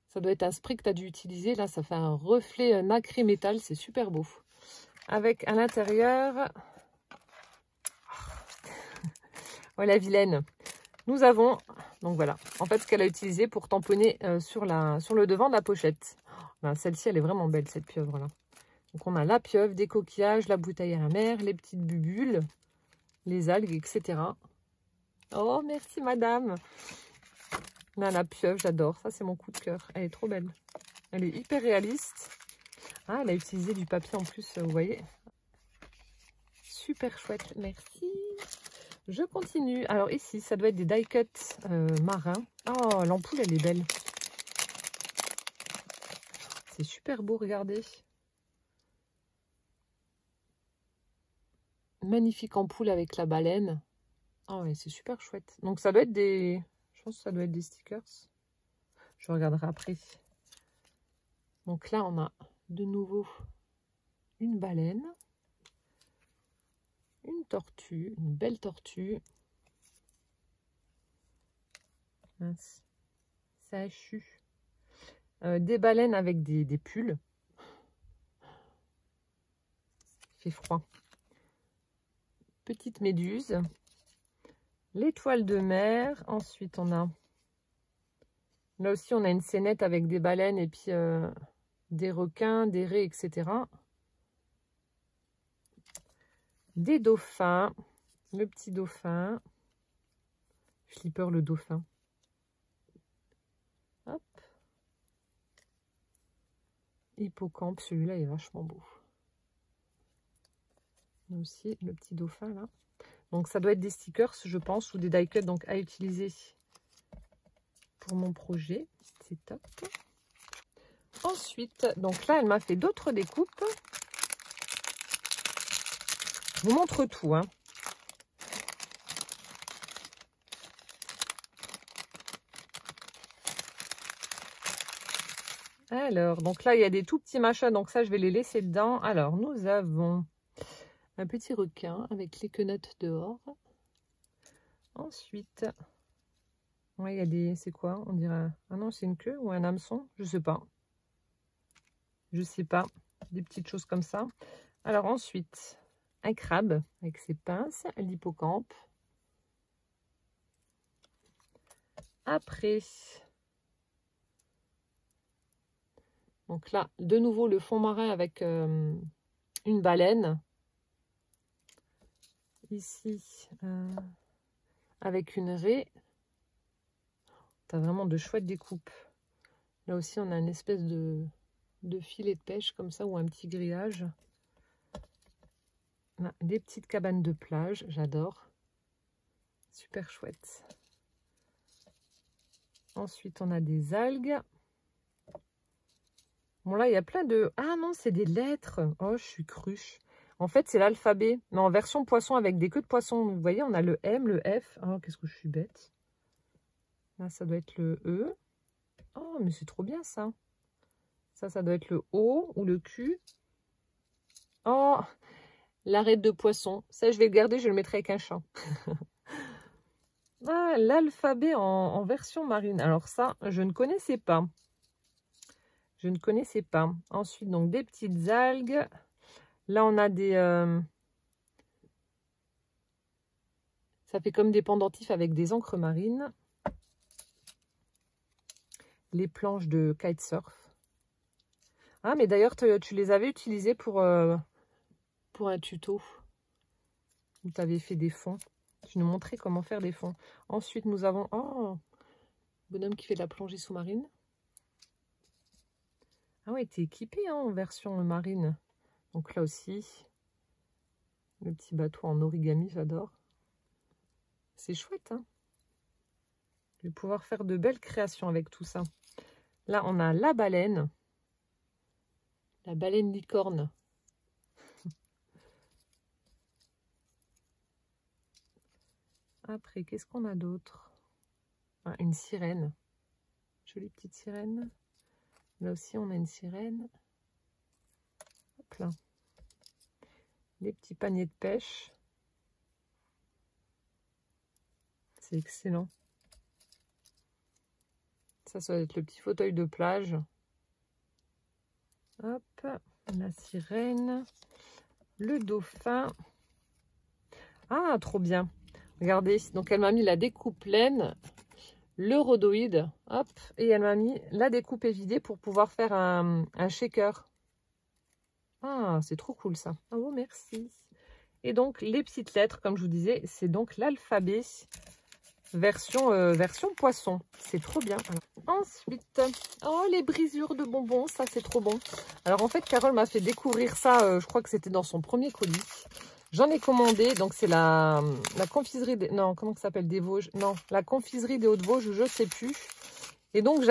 A: Ça doit être un spray que tu as dû utiliser. Là, ça fait un reflet nacré métal, c'est super beau. Avec à l'intérieur, voilà, vilaine. Nous avons, donc voilà, en fait, ce qu'elle a utilisé pour tamponner sur le devant de la pochette. Celle-ci, elle est vraiment belle, cette pieuvre-là. Donc, on a la pieuvre, des coquillages, la bouteille à la mer, les petites bubules, les algues, etc. Oh, merci, madame. Là, la pieuvre, j'adore. Ça, c'est mon coup de cœur. Elle est trop belle. Elle est hyper réaliste. Ah, elle a utilisé du papier en plus, vous voyez. Super chouette, merci. Je continue. Alors ici, ça doit être des die cuts marins. Oh, l'ampoule, elle est belle. C'est super beau, regardez. Magnifique ampoule avec la baleine. Oh ouais, c'est super chouette. Donc ça doit être des... Je pense que ça doit être des stickers. Je regarderai après. Donc là, on a de nouveau une baleine. Une tortue, une belle tortue. Mince. Ça a chu. Des baleines avec des pulls. Il fait froid. Petite méduse. L'étoile de mer. Ensuite, on a... Là aussi, on a une scénette avec des baleines et puis des requins, des raies, etc. Des dauphins. Le petit dauphin. Flipper le dauphin. Hop. Hippocampe, celui-là est vachement beau. Aussi, le petit dauphin là. Donc ça doit être des stickers, je pense, ou des die cuts donc à utiliser pour mon projet. C'est top. Ensuite, donc là, elle m'a fait d'autres découpes. Je vous montre tout, hein. Alors, donc là, il y a des tout petits machins, donc ça, je vais les laisser dedans. Alors, nous avons un petit requin avec les quenottes dehors. Ensuite, ouais, il y a des... C'est quoi? On dirait... Ah non, c'est une queue ou un hameçon? Je sais pas. Je sais pas. Des petites choses comme ça. Alors ensuite, un crabe avec ses pinces, l'hippocampe. Après... Donc là, de nouveau, le fond marin avec une baleine. Ici, avec une raie. Tu as vraiment de chouettes découpes. Là aussi, on a une espèce de filet de pêche comme ça, ou un petit grillage. On a des petites cabanes de plage, j'adore. Super chouette. Ensuite, on a des algues. Bon, là, il y a plein de... Ah non, c'est des lettres. Oh, je suis cruche. En fait, c'est l'alphabet. Mais en version poisson avec des queues de poisson. Vous voyez, on a le M, le F. Oh, qu'est-ce que je suis bête. Là, ça doit être le E. Oh, mais c'est trop bien, ça. Ça doit être le O ou le Q. Oh, l'arête de poisson. Ça, je vais le garder, je le mettrai avec un chat. Ah, l'alphabet en version marine. Alors ça, je ne connaissais pas. Je ne connaissais pas. Ensuite, donc, des petites algues. Là, on a des... Ça fait comme des pendentifs avec des encres marines. Les planches de kitesurf. Ah, mais d'ailleurs, tu les avais utilisées pour un tuto. Où tu avais fait des fonds. Tu nous montrais comment faire des fonds. Ensuite, nous avons... Oh, bonhomme qui fait de la plongée sous-marine. Ah ouais, t'es équipé hein, en version marine. Donc là aussi, le petit bateau en origami, j'adore. C'est chouette, hein. Je vais pouvoir faire de belles créations avec tout ça. Là, on a la baleine. La baleine licorne. Après, qu'est-ce qu'on a d'autre? Ah, une sirène. Jolie petite sirène. Là aussi, on a une sirène. Hop là. Des petits paniers de pêche. C'est excellent. Ça doit être le petit fauteuil de plage. Hop, la sirène. Le dauphin. Ah, trop bien. Regardez, donc elle m'a mis la découpe laine, le rhodoïde, hop, et elle m'a mis la découpe évidée pour pouvoir faire un shaker. Ah, c'est trop cool ça. Oh, merci. Et donc, les petites lettres, comme je vous disais, c'est donc l'alphabet version poisson. C'est trop bien. Alors, ensuite, oh, les brisures de bonbons, ça c'est trop bon. Alors en fait, Carole m'a fait découvrir ça, je crois que c'était dans son premier colis. J'en ai commandé, donc c'est la confiserie des... Non, comment ça s'appelle, des Vosges? Non, la confiserie des Hauts-de-Vosges, je ne sais plus. Et donc,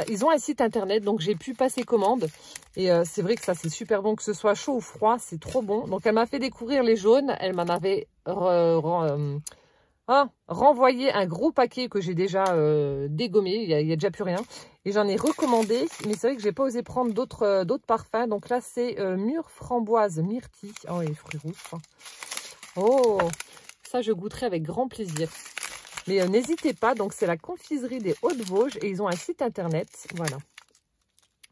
A: ils ont un site internet, donc j'ai pu passer commande. Et c'est vrai que ça, c'est super bon, que ce soit chaud ou froid, c'est trop bon. Donc, elle m'a fait découvrir les jaunes. Elle m'en avait renvoyé un gros paquet que j'ai déjà dégommé. Il y a déjà plus rien. Et j'en ai recommandé, mais c'est vrai que j'ai pas osé prendre d'autres parfums. Donc là, c'est mûre framboise myrtille. Oh, et les fruits rouges. Hein. Oh, ça, je goûterai avec grand plaisir. Mais n'hésitez pas, donc c'est la confiserie des Hauts-de-Vosges et ils ont un site internet, voilà,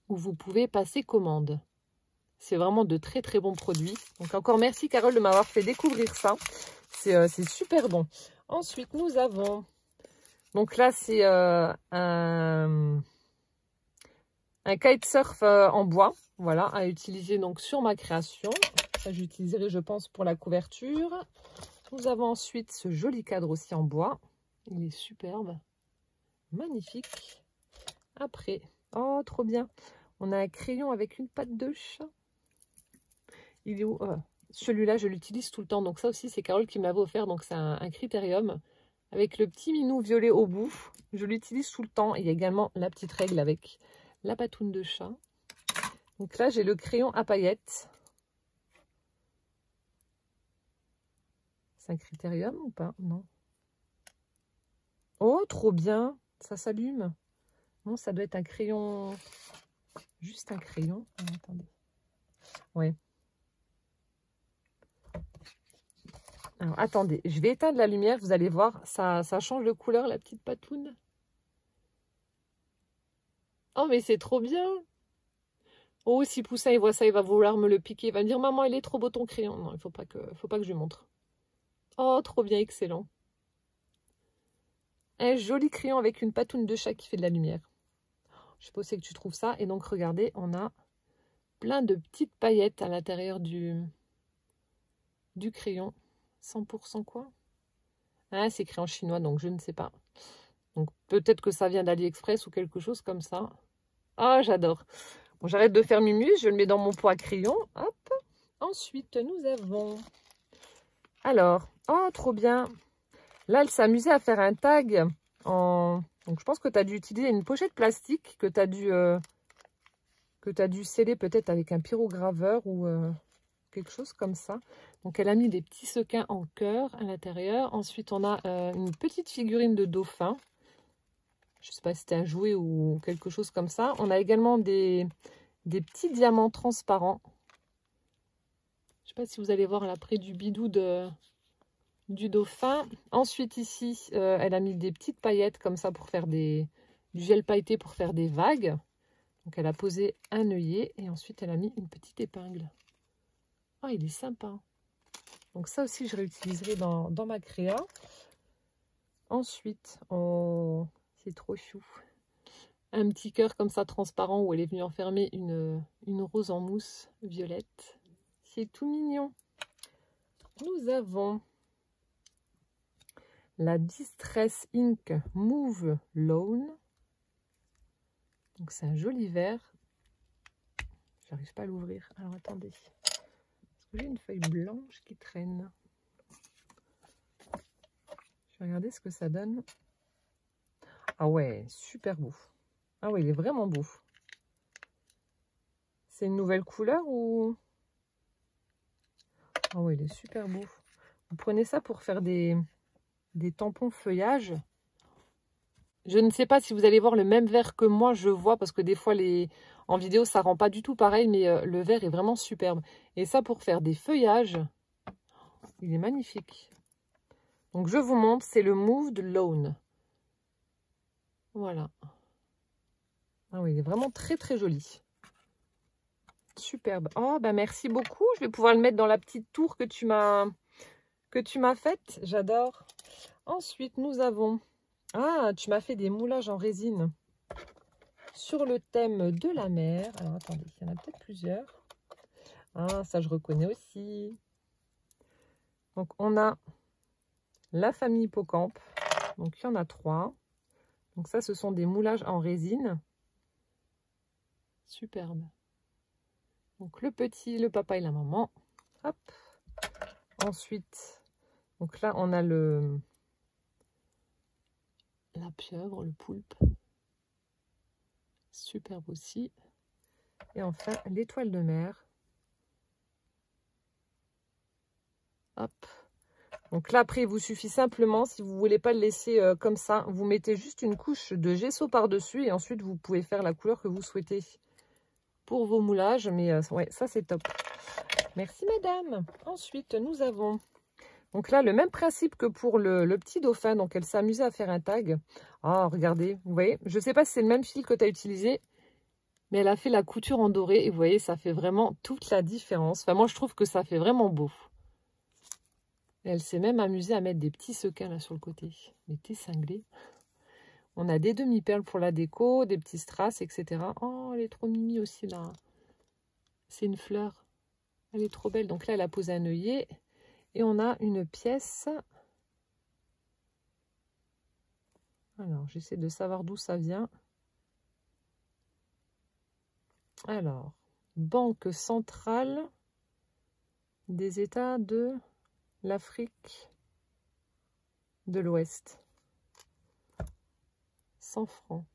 A: où vous pouvez passer commande. C'est vraiment de très très bons produits. Donc encore merci Carole de m'avoir fait découvrir ça. C'est super bon. Ensuite, nous avons, donc là c'est un kitesurf en bois, voilà, à utiliser donc sur ma création. Ça j'utiliserai je pense pour la couverture. Nous avons ensuite ce joli cadre aussi en bois. Il est superbe, magnifique. Après, oh trop bien, on a un crayon avec une patte de chat. Il est où? Celui-là, je l'utilise tout le temps. Donc ça aussi, c'est Carole qui me l'avait offert. Donc c'est un critérium avec le petit minou violet au bout. Je l'utilise tout le temps. Il y a également la petite règle avec la patoune de chat. Donc là, j'ai le crayon à paillettes. C'est un critérium ou pas? Non. Oh, trop bien. Ça s'allume. Non, ça doit être un crayon. Juste un crayon. Oh, attendez. Ouais. Alors, attendez. Je vais éteindre la lumière. Vous allez voir. Ça change de couleur, la petite patoune. Oh, mais c'est trop bien. Oh, si Poussin, il voit ça, il va vouloir me le piquer. Il va me dire, maman, il est trop beau ton crayon. Non, il faut pas que je lui montre. Oh, trop bien, excellent. Un joli crayon avec une patoune de chat qui fait de la lumière. Je sais pas où c'est que tu trouves ça. Et donc, regardez, on a plein de petites paillettes à l'intérieur du crayon. 100% quoi? Ah, c'est écrit en chinois, donc je ne sais pas. Donc, peut-être que ça vient d'AliExpress ou quelque chose comme ça. Ah, j'adore. Bon, j'arrête de faire mumuse, je le mets dans mon pot à crayon. Hop. Ensuite, nous avons... Alors, oh, trop bien. Là, elle s'amusait à faire un tag en Donc je pense que tu as dû utiliser une pochette plastique que tu as dû sceller peut-être avec un pyrograveur ou quelque chose comme ça. Donc elle a mis des petits sequins en cœur à l'intérieur. Ensuite on a une petite figurine de dauphin. Je ne sais pas si c'était un jouet ou quelque chose comme ça. On a également des petits diamants transparents. Je ne sais pas si vous allez voir là près du bidou du dauphin. Ensuite ici, elle a mis des petites paillettes comme ça pour faire du gel pailleté pour faire des vagues. Donc elle a posé un œillet et ensuite elle a mis une petite épingle. Oh, il est sympa. Donc ça aussi je réutiliserai dans ma créa. Ensuite, oh, c'est trop chou. Un petit cœur comme ça transparent où elle est venue enfermer une rose en mousse violette. C'est tout mignon. Nous avons la Distress Ink Mauve Lawn. Donc c'est un joli vert. J'arrive pas à l'ouvrir. Alors attendez. Parce que j'ai une feuille blanche qui traîne. Je vais regarder ce que ça donne. Ah ouais, super beau. Ah ouais, il est vraiment beau. C'est une nouvelle couleur ou... Ah ouais, il est super beau. Vous prenez ça pour faire des tampons feuillage. Je ne sais pas si vous allez voir le même vert que moi je vois, parce que des fois en vidéo ça rend pas du tout pareil, mais le vert est vraiment superbe. Et ça pour faire des feuillages, il est magnifique. Donc je vous montre, c'est le Moved Lawn. Voilà. Ah oui, il est vraiment très très joli. Superbe. Oh bah merci beaucoup, je vais pouvoir le mettre dans la petite tour que tu m'as faite. J'adore. Ensuite nous avons... Ah, tu m'as fait des moulages en résine sur le thème de la mer. Alors, attendez, il y en a peut-être plusieurs. Ah, ça, je reconnais aussi. Donc, on a la famille Hippocampe. Donc, il y en a 3. Donc, ça, ce sont des moulages en résine. Superbe. Donc, le petit, le papa et la maman. Hop. Ensuite, donc là, on a la pieuvre, le poulpe. Superbe aussi. Et enfin, l'étoile de mer. Hop. Donc là, après, il vous suffit simplement, si vous ne voulez pas le laisser comme ça, vous mettez juste une couche de gesso par-dessus et ensuite, vous pouvez faire la couleur que vous souhaitez pour vos moulages. Mais ouais, ça, c'est top. Merci, madame. Ensuite, nous avons... Donc là, le même principe que pour le petit dauphin. Donc, elle s'est amusée à faire un tag. Ah, regardez, vous voyez. Je ne sais pas si c'est le même fil que tu as utilisé, mais elle a fait la couture en doré. Et vous voyez, ça fait vraiment toute la différence. Enfin, moi, je trouve que ça fait vraiment beau. Et elle s'est même amusée à mettre des petits sequins là sur le côté. Mais t'es cinglé. On a des demi-perles pour la déco, des petits strass, etc. Oh, elle est trop mimi aussi là. C'est une fleur. Elle est trop belle. Donc là, elle a posé un œillet. Et on a une pièce. Alors, j'essaie de savoir d'où ça vient. Alors, Banque centrale des États de l'Afrique de l'Ouest. 100 francs.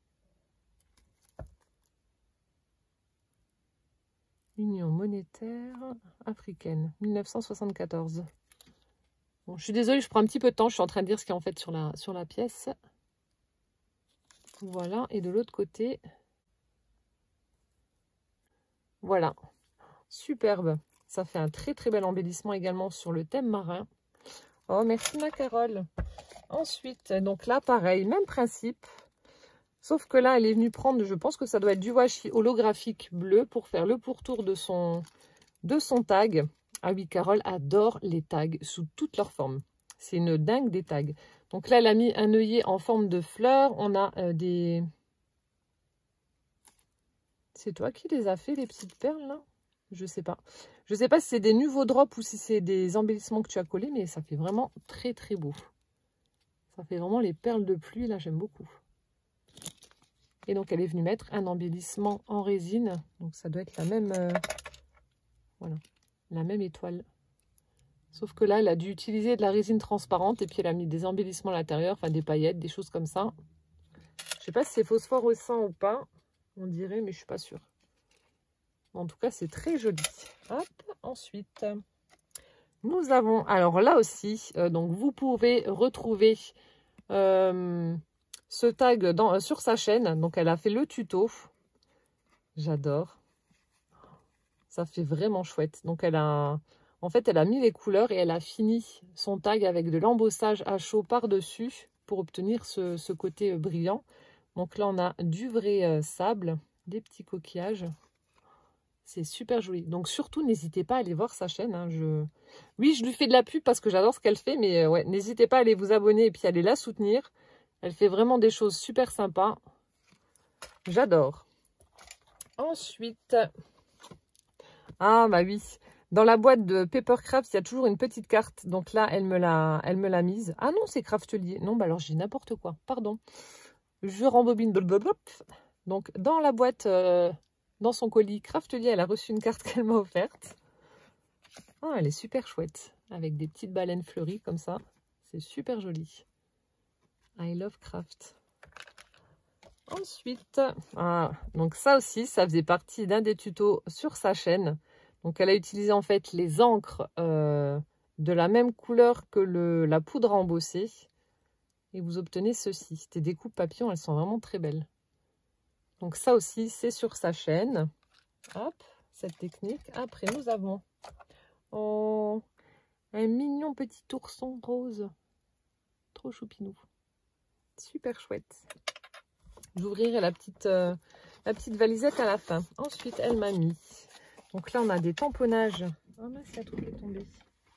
A: Union monétaire africaine, 1974. Bon, je suis désolée, je prends un petit peu de temps. Je suis en train de dire ce qu'il y a en fait sur la pièce. Voilà, et de l'autre côté, voilà, superbe. Ça fait un très très bel embellissement également sur le thème marin. Oh, merci ma Carole. Ensuite, donc là, pareil, même principe. Sauf que là, elle est venue prendre, je pense que ça doit être du washi holographique bleu pour faire le pourtour de son tag. Ah oui, Carole adore les tags sous toutes leurs formes. C'est une dingue des tags. Donc là, elle a mis un œillet en forme de fleur. On a des... C'est toi qui les as fait, les petites perles, là? Je sais pas. Je sais pas si c'est des nouveaux drops ou si c'est des embellissements que tu as collés, mais ça fait vraiment très, très beau. Ça fait vraiment les perles de pluie, là, j'aime beaucoup. Et donc, elle est venue mettre un embellissement en résine. Donc, ça doit être la même... voilà, la même étoile. Sauf que là, elle a dû utiliser de la résine transparente et puis elle a mis des embellissements à l'intérieur, enfin des paillettes, des choses comme ça. Je sais pas si c'est phosphorescent ou pas. On dirait, mais je suis pas sûre. En tout cas, c'est très joli. Hop, ensuite, nous avons, alors là aussi, donc vous pouvez retrouver ce tag sur sa chaîne. Donc, elle a fait le tuto. J'adore. Ça fait vraiment chouette. Donc, en fait, elle a mis les couleurs et elle a fini son tag avec de l'embossage à chaud par-dessus pour obtenir ce côté brillant. Donc là, on a du vrai sable, des petits coquillages. C'est super joli. Donc surtout, n'hésitez pas à aller voir sa chaîne. Hein. Oui, je lui fais de la pub parce que j'adore ce qu'elle fait. Mais ouais, n'hésitez pas à aller vous abonner et puis aller la soutenir. Elle fait vraiment des choses super sympas. J'adore. Ensuite, ah bah oui, dans la boîte de Papercraft, il y a toujours une petite carte. Donc là, elle me l'a mise. Ah non, c'est Craftelier. Non, bah alors j'ai n'importe quoi. Pardon. Je rembobine. Donc dans la boîte... dans son colis Craftelier, elle a reçu une carte qu'elle m'a offerte. Oh, elle est super chouette. Avec des petites baleines fleuries comme ça. C'est super joli. I love craft. Ensuite, donc ça aussi, ça faisait partie d'un des tutos sur sa chaîne. Donc elle a utilisé en fait les encres de la même couleur que la poudre à embosser. Et vous obtenez ceci. C'était des coupes papillons, elles sont vraiment très belles. Donc ça aussi, c'est sur sa chaîne. Hop, cette technique. Après, nous avons un mignon petit ourson rose. Trop choupinou. Super chouette. J'ouvrirai la petite valisette à la fin. Ensuite, elle m'a mis. Donc là, on a des tamponnages. Oh mince, la truc est tombée.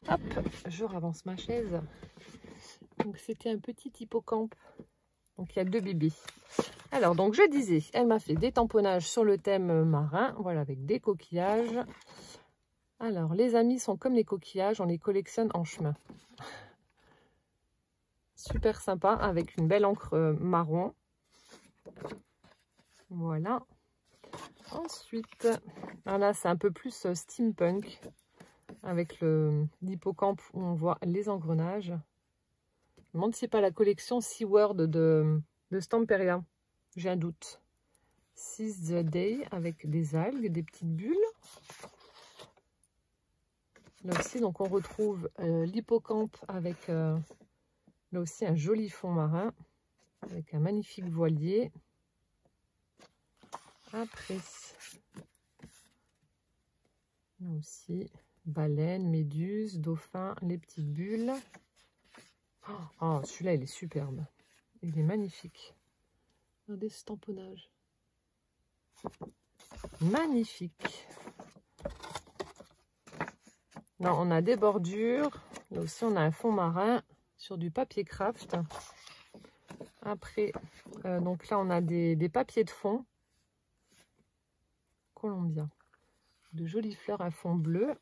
A: Hop, je ravance ma chaise. Donc c'était un petit hippocampe. Donc il y a 2 bébés. Alors, donc je disais, elle m'a fait des tamponnages sur le thème marin, voilà, avec des coquillages. Alors, les amis sont comme les coquillages, on les collectionne en chemin. Super sympa, avec une belle encre marron. Voilà. Ensuite, là, c'est un peu plus steampunk, avec l'hippocampe où on voit les engrenages. Je me demande si c'est pas la collection SeaWorld de Stamperia. J'ai un doute. Seize the Day avec des algues, des petites bulles. Là aussi, donc on retrouve l'hippocampe avec là aussi un joli fond marin avec un magnifique voilier. Après, là aussi, baleine, méduse, dauphin, les petites bulles. Oh, celui-là, il est superbe. Il est magnifique. Regardez ce tamponnage. Magnifique. Là, on a des bordures. Là aussi, on a un fond marin sur du papier craft. Après, donc là, on a des papiers de fond. Colombien. De jolies fleurs à fond bleu.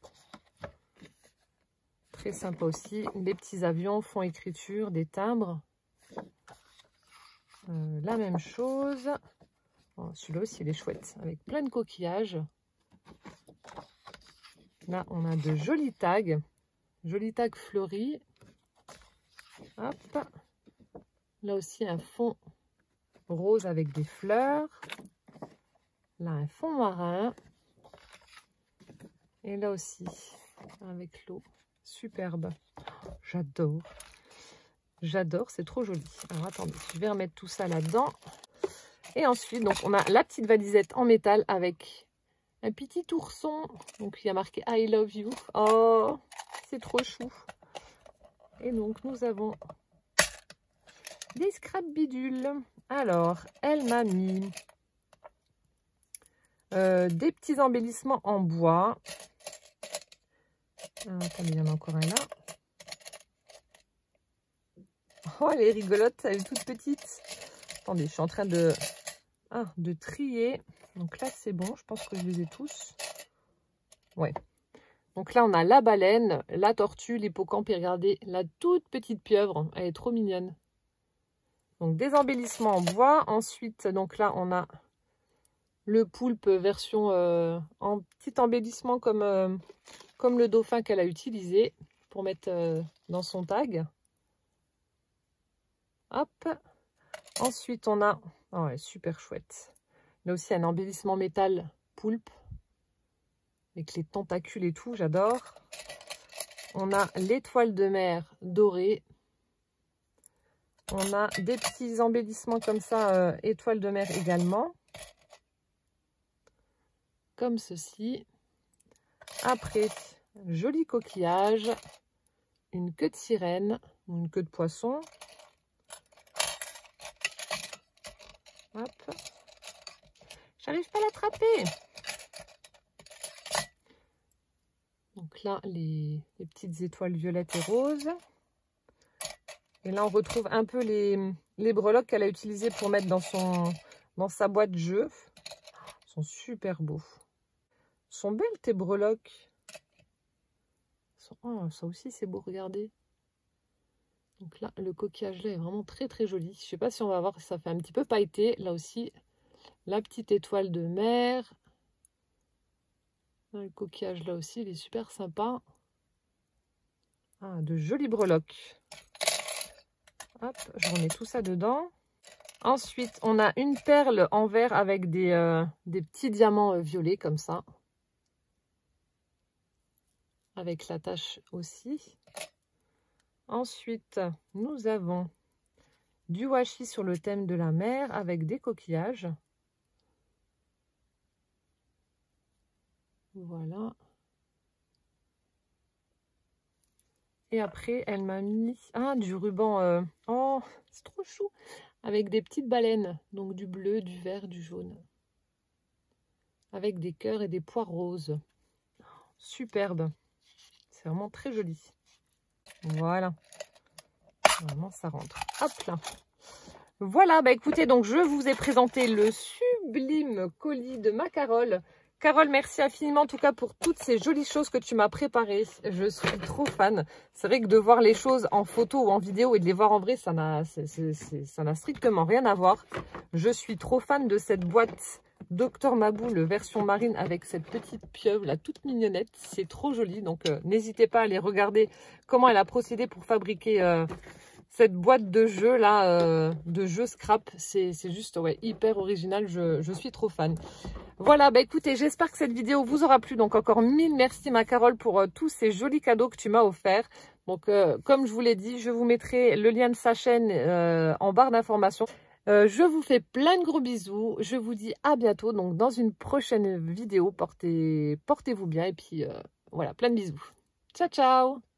A: Très sympa aussi. Des petits avions, fond écriture, des timbres. La même chose. Oh, celui-là aussi, il est chouette. Avec plein de coquillages. Là, on a de jolis tags. Jolis tags fleuris. Hop. Là aussi, un fond rose avec des fleurs. Là, un fond marin. Et là aussi, avec l'eau. Superbe. J'adore. J'adore, c'est trop joli. Alors, attendez, je vais remettre tout ça là-dedans. Et ensuite, donc, on a la petite valisette en métal avec un petit ourson. Donc, il y a marqué I love you. Oh, c'est trop chou. Et donc, nous avons des scrap bidules. Alors, elle m'a mis des petits embellissements en bois. Attendez, il y en a encore un là. Oh, elle est rigolote, elle est toute petite. Attendez, je suis en train de trier. Donc là, c'est bon, je pense que je les ai tous. Ouais. Donc là, on a la baleine, la tortue, l'hippocampe et regardez, la toute petite pieuvre. Elle est trop mignonne. Donc des embellissements en bois. Ensuite, donc là, on a le poulpe version en petit embellissement comme le dauphin qu'elle a utilisé pour mettre dans son tag. Hop. Ensuite, on a Oh, ouais, super chouette. Là aussi, un embellissement métal poulpe. Avec les tentacules et tout, j'adore. On a l'étoile de mer dorée. On a des petits embellissements comme ça, étoile de mer également. Comme ceci. Après, joli coquillage. Une queue de sirène ou une queue de poisson. Hop. J'arrive pas à l'attraper. Donc là, les petites étoiles violettes et roses. Et là, on retrouve un peu les breloques qu'elle a utilisées pour mettre dans sa boîte jeu. Ils sont super beaux. Ils sont belles tes breloques. Oh, ça aussi, c'est beau, regardez. Donc là, le coquillage là est vraiment très très joli. Je sais pas si on va voir, ça fait un petit peu pailleté. Là aussi, la petite étoile de mer. Le coquillage là aussi, il est super sympa. Ah, de jolies breloques. Hop, je remets tout ça dedans. Ensuite, on a une perle en verre avec des petits diamants violets comme ça. Avec la tache aussi. Ensuite, nous avons du washi sur le thème de la mer avec des coquillages. Voilà. Et après, elle m'a mis du ruban. Oh, c'est trop chou. Avec des petites baleines. Donc du bleu, du vert, du jaune. Avec des cœurs et des poires roses. Superbe. C'est vraiment très joli. Voilà. Vraiment, ça rentre. Hop là. Voilà, bah écoutez, donc je vous ai présenté le sublime colis de ma Carole. Carole, merci infiniment en tout cas pour toutes ces jolies choses que tu m'as préparées. Je suis trop fan. C'est vrai que de voir les choses en photo ou en vidéo et de les voir en vrai, ça n'a strictement rien à voir. Je suis trop fan de cette boîte Dr Maboul version marine avec cette petite pieuvre là, toute mignonnette. C'est trop joli. Donc n'hésitez pas à aller regarder comment elle a procédé pour fabriquer cette boîte de jeu là, de jeu scrap. C'est juste hyper original. Je suis trop fan. Voilà, bah écoutez, j'espère que cette vidéo vous aura plu. Donc encore mille merci ma Carole pour tous ces jolis cadeaux que tu m'as offerts. Donc comme je vous l'ai dit, je vous mettrai le lien de sa chaîne en barre d'informations. Je vous fais plein de gros bisous. Je vous dis à bientôt. Donc dans une prochaine vidéo, portez-vous bien. Et puis voilà, plein de bisous. Ciao, ciao!